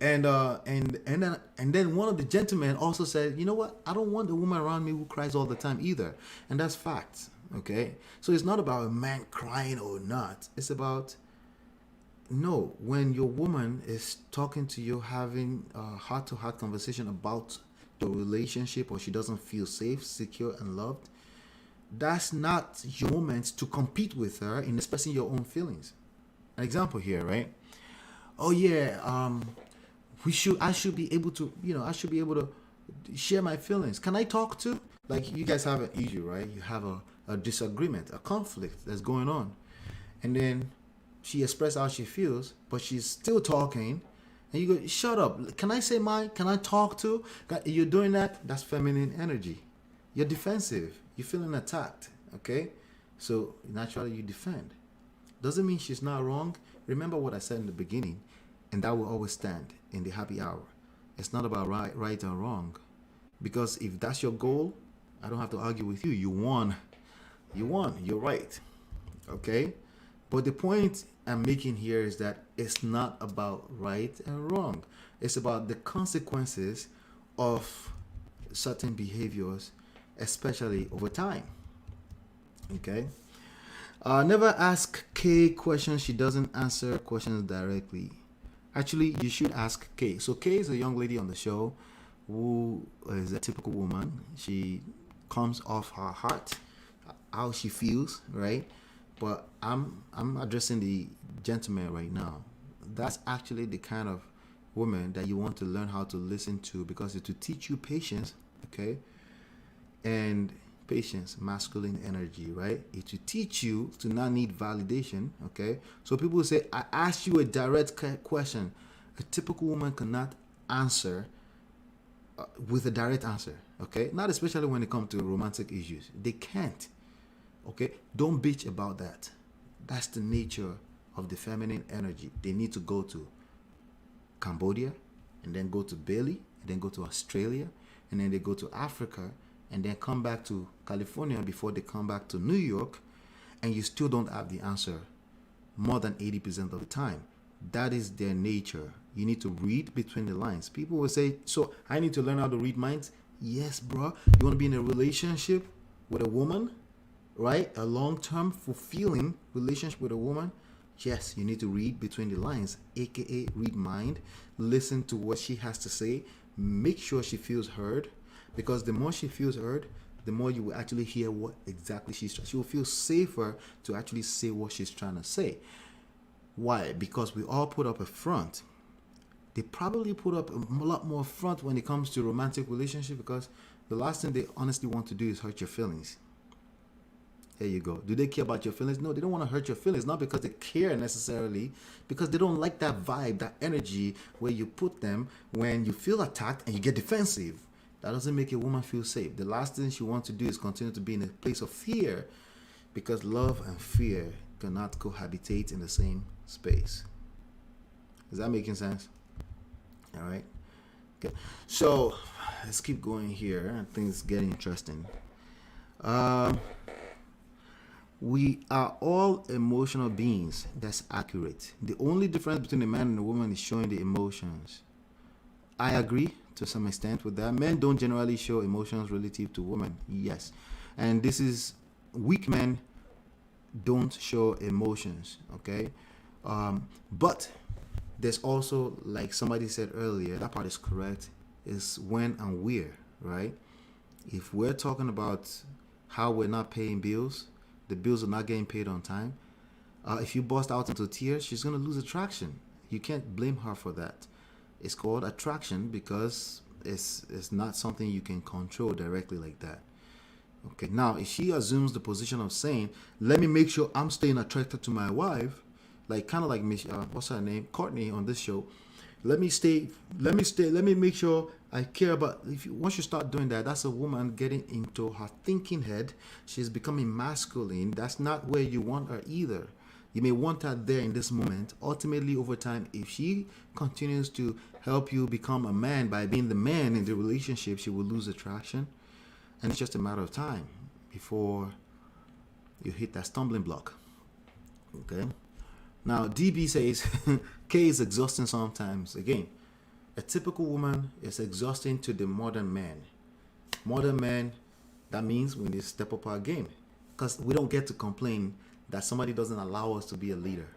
And then one of the gentlemen also said, you know what? I don't want a woman around me who cries all the time either. And that's facts. Okay? So it's not about a man crying or not. It's about, no, when your woman is talking to you, having a heart-to-heart conversation about the relationship, or she doesn't feel safe, secure, and loved, that's not your moment to compete with her in expressing your own feelings. An example here, right? Oh yeah, I should be able to share my feelings. Can I talk to? Like, you guys have an issue, right? You have a disagreement, a conflict that's going on, and then she expressed how she feels, but she's still talking, and you go, shut up. Can I say mine? Can I talk to? You're doing that. That's feminine energy. You're defensive. You're feeling attacked. Okay, so naturally you defend. Doesn't mean she's not wrong. Remember what I said in the beginning, and that will always stand in the happy hour. It's not about right or wrong, because if that's your goal, I don't have to argue with you. You won. You won. You're right. Okay. But the point I'm making here is that it's not about right and wrong. It's about the consequences of certain behaviors, especially over time. Okay? Never ask K questions she doesn't answer questions directly. Actually, you should ask K. So K is a young lady on the show who is a typical woman. She comes off her heart, how she feels, right? But I'm addressing the gentleman right now. That's actually the kind of woman that you want to learn how to listen to, because it will teach you patience, okay? And patience, masculine energy, right? It will teach you to not need validation, okay? So people will say, I asked you a direct question. A typical woman cannot answer with a direct answer, okay? Not especially when it comes to romantic issues. They can't. Okay, don't bitch about that. That's the nature of the feminine energy. They need to go to Cambodia, and then go to Bali, and then go to Australia, and then they go to Africa, and then come back to California before they come back to New York, and you still don't have the answer more than 80% of the time. That is their nature. You need to read between the lines. People will say, so I need to learn how to read minds. Yes, bro. You want to be in a relationship with a woman? Right? A long-term fulfilling relationship with a woman? Yes, you need to read between the lines, aka read mind. Listen to what she has to say. Make sure she feels heard, because the more she feels heard, the more you will actually hear what exactly she will feel safer to actually say what she's trying to say. Why? Because we all put up a front. They probably put up a lot more front when it comes to romantic relationship, because the last thing they honestly want to do is hurt your feelings. There you go. Do they care about your feelings? No, they don't want to hurt your feelings. Not because they care necessarily, because they don't like that vibe, that energy where you put them when you feel attacked and you get defensive. That doesn't make a woman feel safe. The last thing she wants to do is continue to be in a place of fear, because love and fear cannot cohabitate in the same space. Is that making sense? All right. Okay. So let's keep going here. I think it's getting interesting. We are all emotional beings. That's accurate. The only difference between a man and a woman is showing the emotions. I agree to some extent with that. Men don't generally show emotions relative to women. Yes. And this is, weak men don't show emotions, okay? But there's also, like somebody said earlier, that part is correct, is when and where, right? If we're talking about how we're not paying bills, the bills are not getting paid on time, if you bust out into tears, she's going to lose attraction. You can't blame her for that. It's called attraction because it's not something you can control directly like that. Okay, now if she assumes the position of saying, let me make sure I'm staying attracted to my wife, like kind of like what's her name, Courtney on this show. Let me make sure I care about. Once you start doing that, that's a woman getting into her thinking head. She's becoming masculine. That's not where you want her either. You may want her there in this moment. Ultimately, over time, if she continues to help you become a man by being the man in the relationship, she will lose attraction. And it's just a matter of time before you hit that stumbling block. Okay? Now, DB says, K is exhausting sometimes. Again, a typical woman is exhausting to the modern man. Modern man, that means we need to step up our game. Because we don't get to complain that somebody doesn't allow us to be a leader.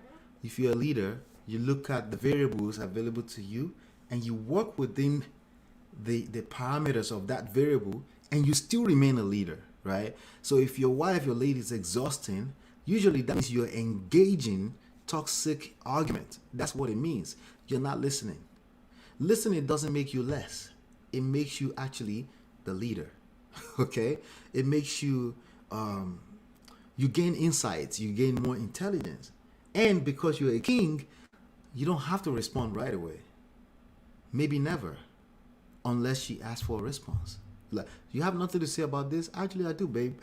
If you're a leader, you look at the variables available to you and you work within the parameters of that variable and you still remain a leader, right? So if your wife, your lady is exhausting, usually that means you're engaging toxic argument. That's what it means. You're not listening. Listening doesn't make you less. It makes you actually the leader. Okay? It makes you you gain insights, you gain more intelligence. And because you're a king, you don't have to respond right away. Maybe never, unless she asks for a response. Like, you have nothing to say about this? Actually, I do, babe.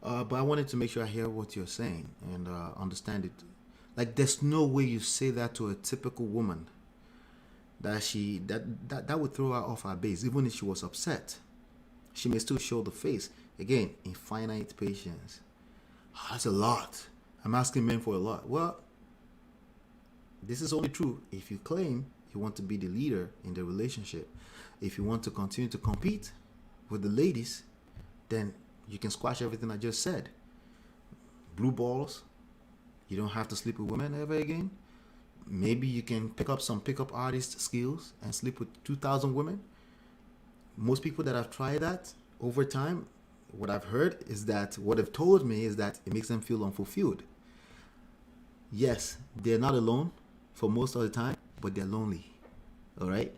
But I wanted to make sure I hear what you're saying and understand it. Like, there's no way you say that to a typical woman that would throw her off her base, even if she was upset. She may still show the face. Again, infinite patience. Oh, that's a lot. I'm asking men for a lot. Well, this is only true if you claim you want to be the leader in the relationship. If you want to continue to compete with the ladies, then you can squash everything I just said. Blue balls. You don't have to sleep with women ever again. Maybe you can pick up some pickup artist skills and sleep with 2,000 women. Most people that have tried that over time, what I've heard is that what they've told me is that it makes them feel unfulfilled. Yes, they're not alone for most of the time, but they're lonely. All right?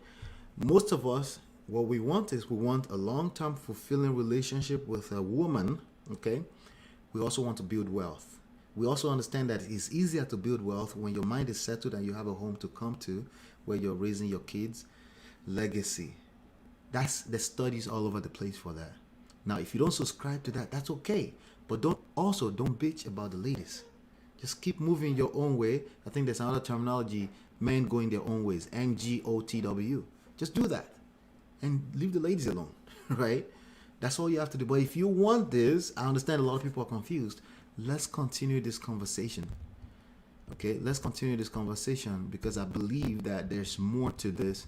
Most of us, what we want is we want a long-term fulfilling relationship with a woman, okay? We also want to build wealth. We also understand that it's easier to build wealth when your mind is settled and you have a home to come to where you're raising your kids. Legacy. There's studies all over the place for that. Now, if you don't subscribe to that, that's okay. But don't bitch about the ladies. Just keep moving your own way. I think there's another terminology, men going their own ways, MGOTW. Just do that and leave the ladies alone, right? That's all you have to do. But if you want this, I understand a lot of people are confused. Let's continue this conversation. Okay, let's continue this conversation because I believe that there's more to this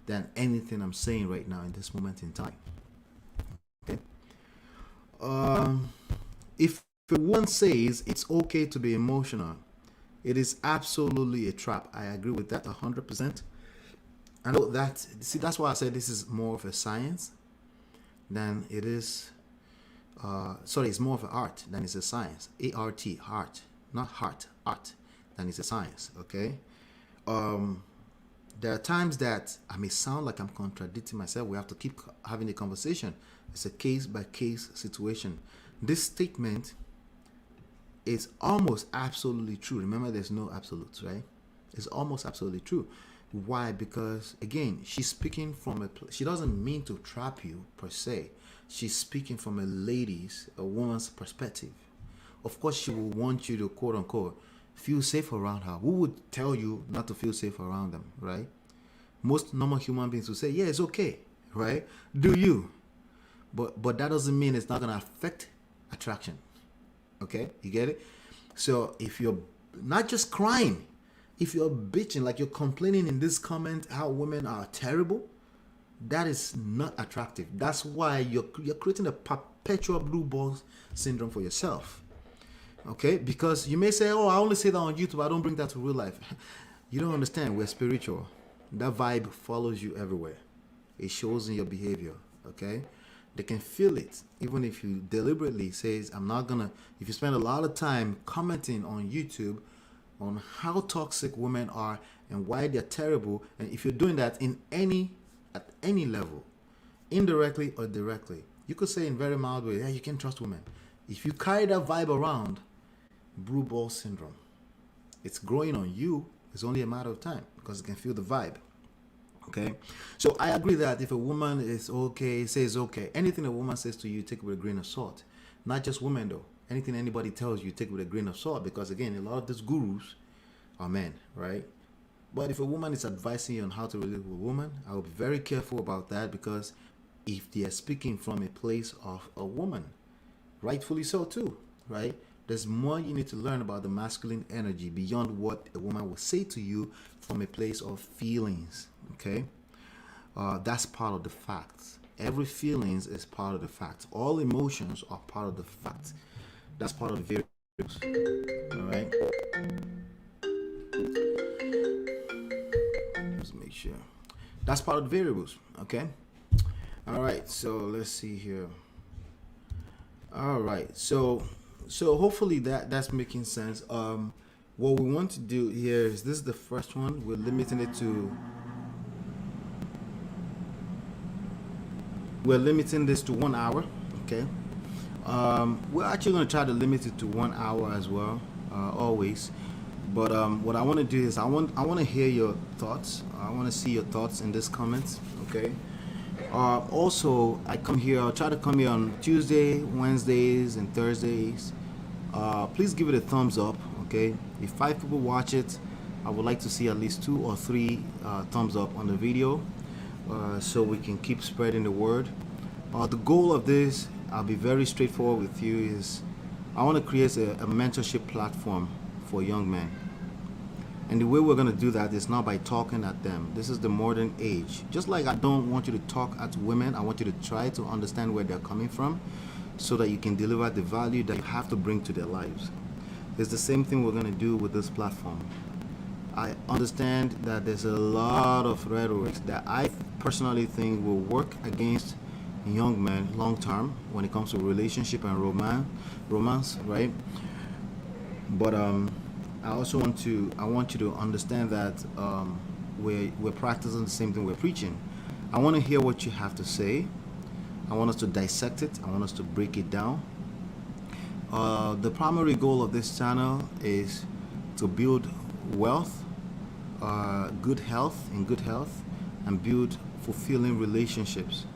than anything I'm saying right now in this moment in time. Okay. If one says it's okay to be emotional, it is absolutely a trap. I agree with that 100%. I know that. See, that's why I said this is more of a science than it is. It's more of an art than it's a science. A-R-T, art, not heart, art, than it's a science, okay? There are times that I may sound like I'm contradicting myself. We have to keep having a conversation. It's a case-by-case situation. This statement is almost absolutely true. Remember, there's no absolutes, right? It's almost absolutely true. Why? Because, again, she's speaking from she doesn't mean to trap you, per se. She's speaking from a woman's perspective. Of course, she will want you to, quote unquote, feel safe around her. Who would tell you not to feel safe around them, right? Most normal human beings will say, yeah, it's okay, right? Do you? But that doesn't mean it's not going to affect attraction. Okay? You get it? So if you're not just crying, if you're bitching, like you're complaining in this comment how women are terrible, that is not attractive. That's why you're creating a perpetual blue balls syndrome for yourself. Okay? Because you may say, oh, I only say that on YouTube. I don't bring that to real life. You don't understand. We're spiritual. That vibe follows you everywhere. It shows in your behavior. Okay? They can feel it. Even if you deliberately says, I'm not going to, if you spend a lot of time commenting on YouTube on how toxic women are and why they're terrible, and if you're doing that at any level, indirectly or directly. You could say in very mild way, yeah, you can trust women. If you carry that vibe around, blue ball syndrome, it's growing on you. It's only a matter of time because it can feel the vibe. Okay, so I agree that if a woman is okay, says okay, anything a woman says to you, take it with a grain of salt. Not just women though. Anything anybody tells you, take it with a grain of salt, because again, a lot of these gurus are men, right? But if a woman is advising you on how to relate with a woman, I will be very careful about that, because if they are speaking from a place of a woman, rightfully so too, right? There's more you need to learn about the masculine energy beyond what a woman will say to you from a place of feelings, okay? That's part of the facts. Every feelings is part of the facts. All emotions are part of the facts. That's part of the variables, all right? Let's make sure. That's part of the variables, okay? All right, so let's see here. All right, so hopefully that's making sense. What we want to do here is, this is the first one. We're limiting it to, we're limiting this to 1 hour, okay? We're actually going to try to limit it to 1 hour as well, always. But what I want to do is, I want to hear your thoughts. I want to see your thoughts in this comments, okay? Also, I'll try to come here on Tuesday, Wednesdays, and Thursdays. Please give it a thumbs up, okay? If 5 people watch it, I would like to see at least 2 or 3 thumbs up on the video, so we can keep spreading the word. The goal of this, I'll be very straightforward with you, is I want to create a mentorship platform for young men. And the way we're going to do that is not by talking at them. This is the modern age. Just like I don't want you to talk at women, I want you to try to understand where they're coming from, so that you can deliver the value that you have to bring to their lives. It's the same thing we're going to do with this platform. I understand that there's a lot of rhetoric that I personally think will work against young men long term when it comes to relationship and romance, right? But I also want you to understand that we're practicing the same thing we're preaching. I want to hear what you have to say. I want us to dissect it. I want us to break it down. The primary goal of this channel is to build wealth, good health, and build fulfilling relationships.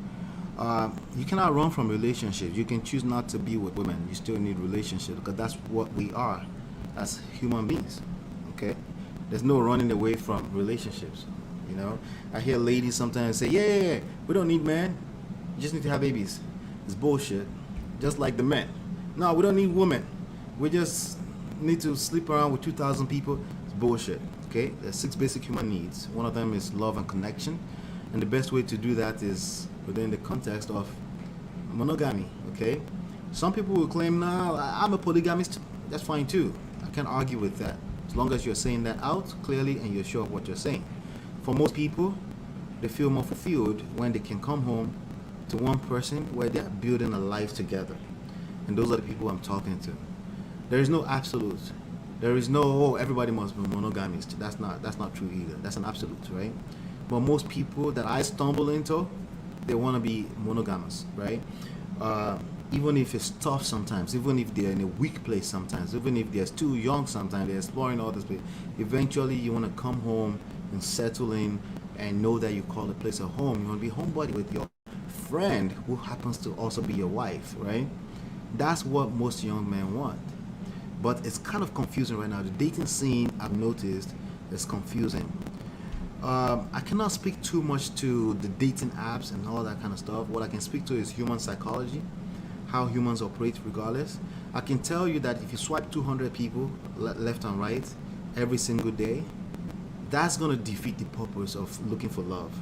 You cannot run from relationships. You can choose not to be with women. You still need relationships, because that's what we are as human beings, okay? There's no running away from relationships, you know? I hear ladies sometimes say, yeah, we don't need men. You just need to have babies. It's bullshit. Just like the men. No, we don't need women. We just need to sleep around with 2,000 people. It's bullshit, okay? There's 6 basic human needs. One of them is love and connection. And the best way to do that is within the context of monogamy, okay? Some people will claim, nah, I'm a polygamist. That's fine too. I can't argue with that, as long as you're saying that out clearly and you're sure of what you're saying. For most people, they feel more fulfilled when they can come home to one person where they're building a life together. And those are the people I'm talking to. There is no absolute. There is no, oh, everybody must be monogamist. That's not true either. That's an absolute, right? But most people that I stumble into, they want to be monogamous, right? Even if it's tough sometimes, even if they're in a weak place sometimes, even if they're still young sometimes, they're exploring all this place. Eventually, you want to come home and settle in and know that you call the place a home. You want to be homebody with your friend who happens to also be your wife, right? That's what most young men want. But it's kind of confusing right now. The dating scene, I've noticed, is confusing. I cannot speak too much to the dating apps and all that kind of stuff. What I can speak to is human psychology, how humans operate regardless. I can tell you that if you swipe 200 people left and right every single day, that's going to defeat the purpose of looking for love.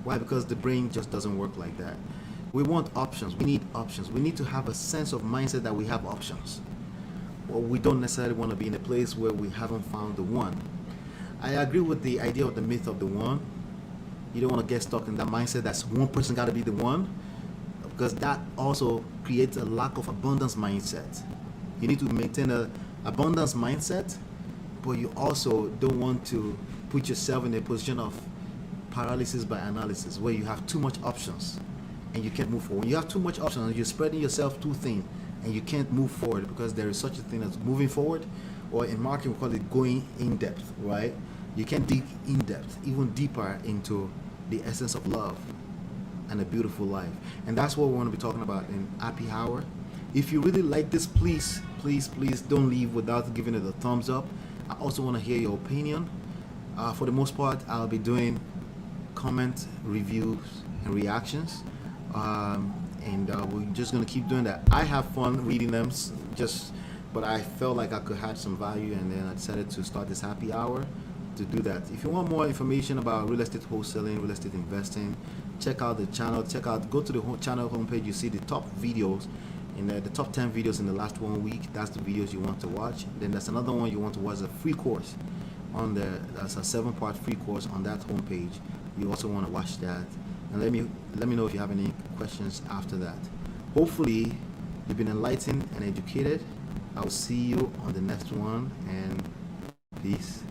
Why? Because the brain just doesn't work like that. We want options. We need options. We need to have a sense of mindset that we have options. Well, we don't necessarily want to be in a place where we haven't found the one. I agree with the idea of the myth of the one. You don't want to get stuck in that mindset that's one person got to be the one, because that also creates a lack of abundance mindset. You need to maintain an abundance mindset, but you also don't want to put yourself in a position of paralysis by analysis where you have too much options. and you can't move forward. You have too much options. You're spreading yourself too thin, and you can't move forward because there is such a thing as moving forward, or in marketing we call it going in depth, right? You can dig in depth, even deeper into the essence of love and a beautiful life. And that's what we want to be talking about in Happy Hour. If you really like this, please don't leave without giving it a thumbs up. I also want to hear your opinion. For the most part, I'll be doing comments, reviews, and reactions. And we're just going to keep doing that. I have fun reading them, but I felt like I could add some value, and then I decided to start this Happy Hour to do that. If you want more information about real estate wholesaling, real estate investing, check out the channel. Go to the channel homepage. You see the top videos, in the top 10 videos in the last 1 week. That's the videos you want to watch. Then there's another one you want to watch, a free course that's a 7-part free course on that homepage. You also want to watch that, and let me know if you have any questions after that. Hopefully you've been enlightened and educated. I'll see you on the next one, and peace.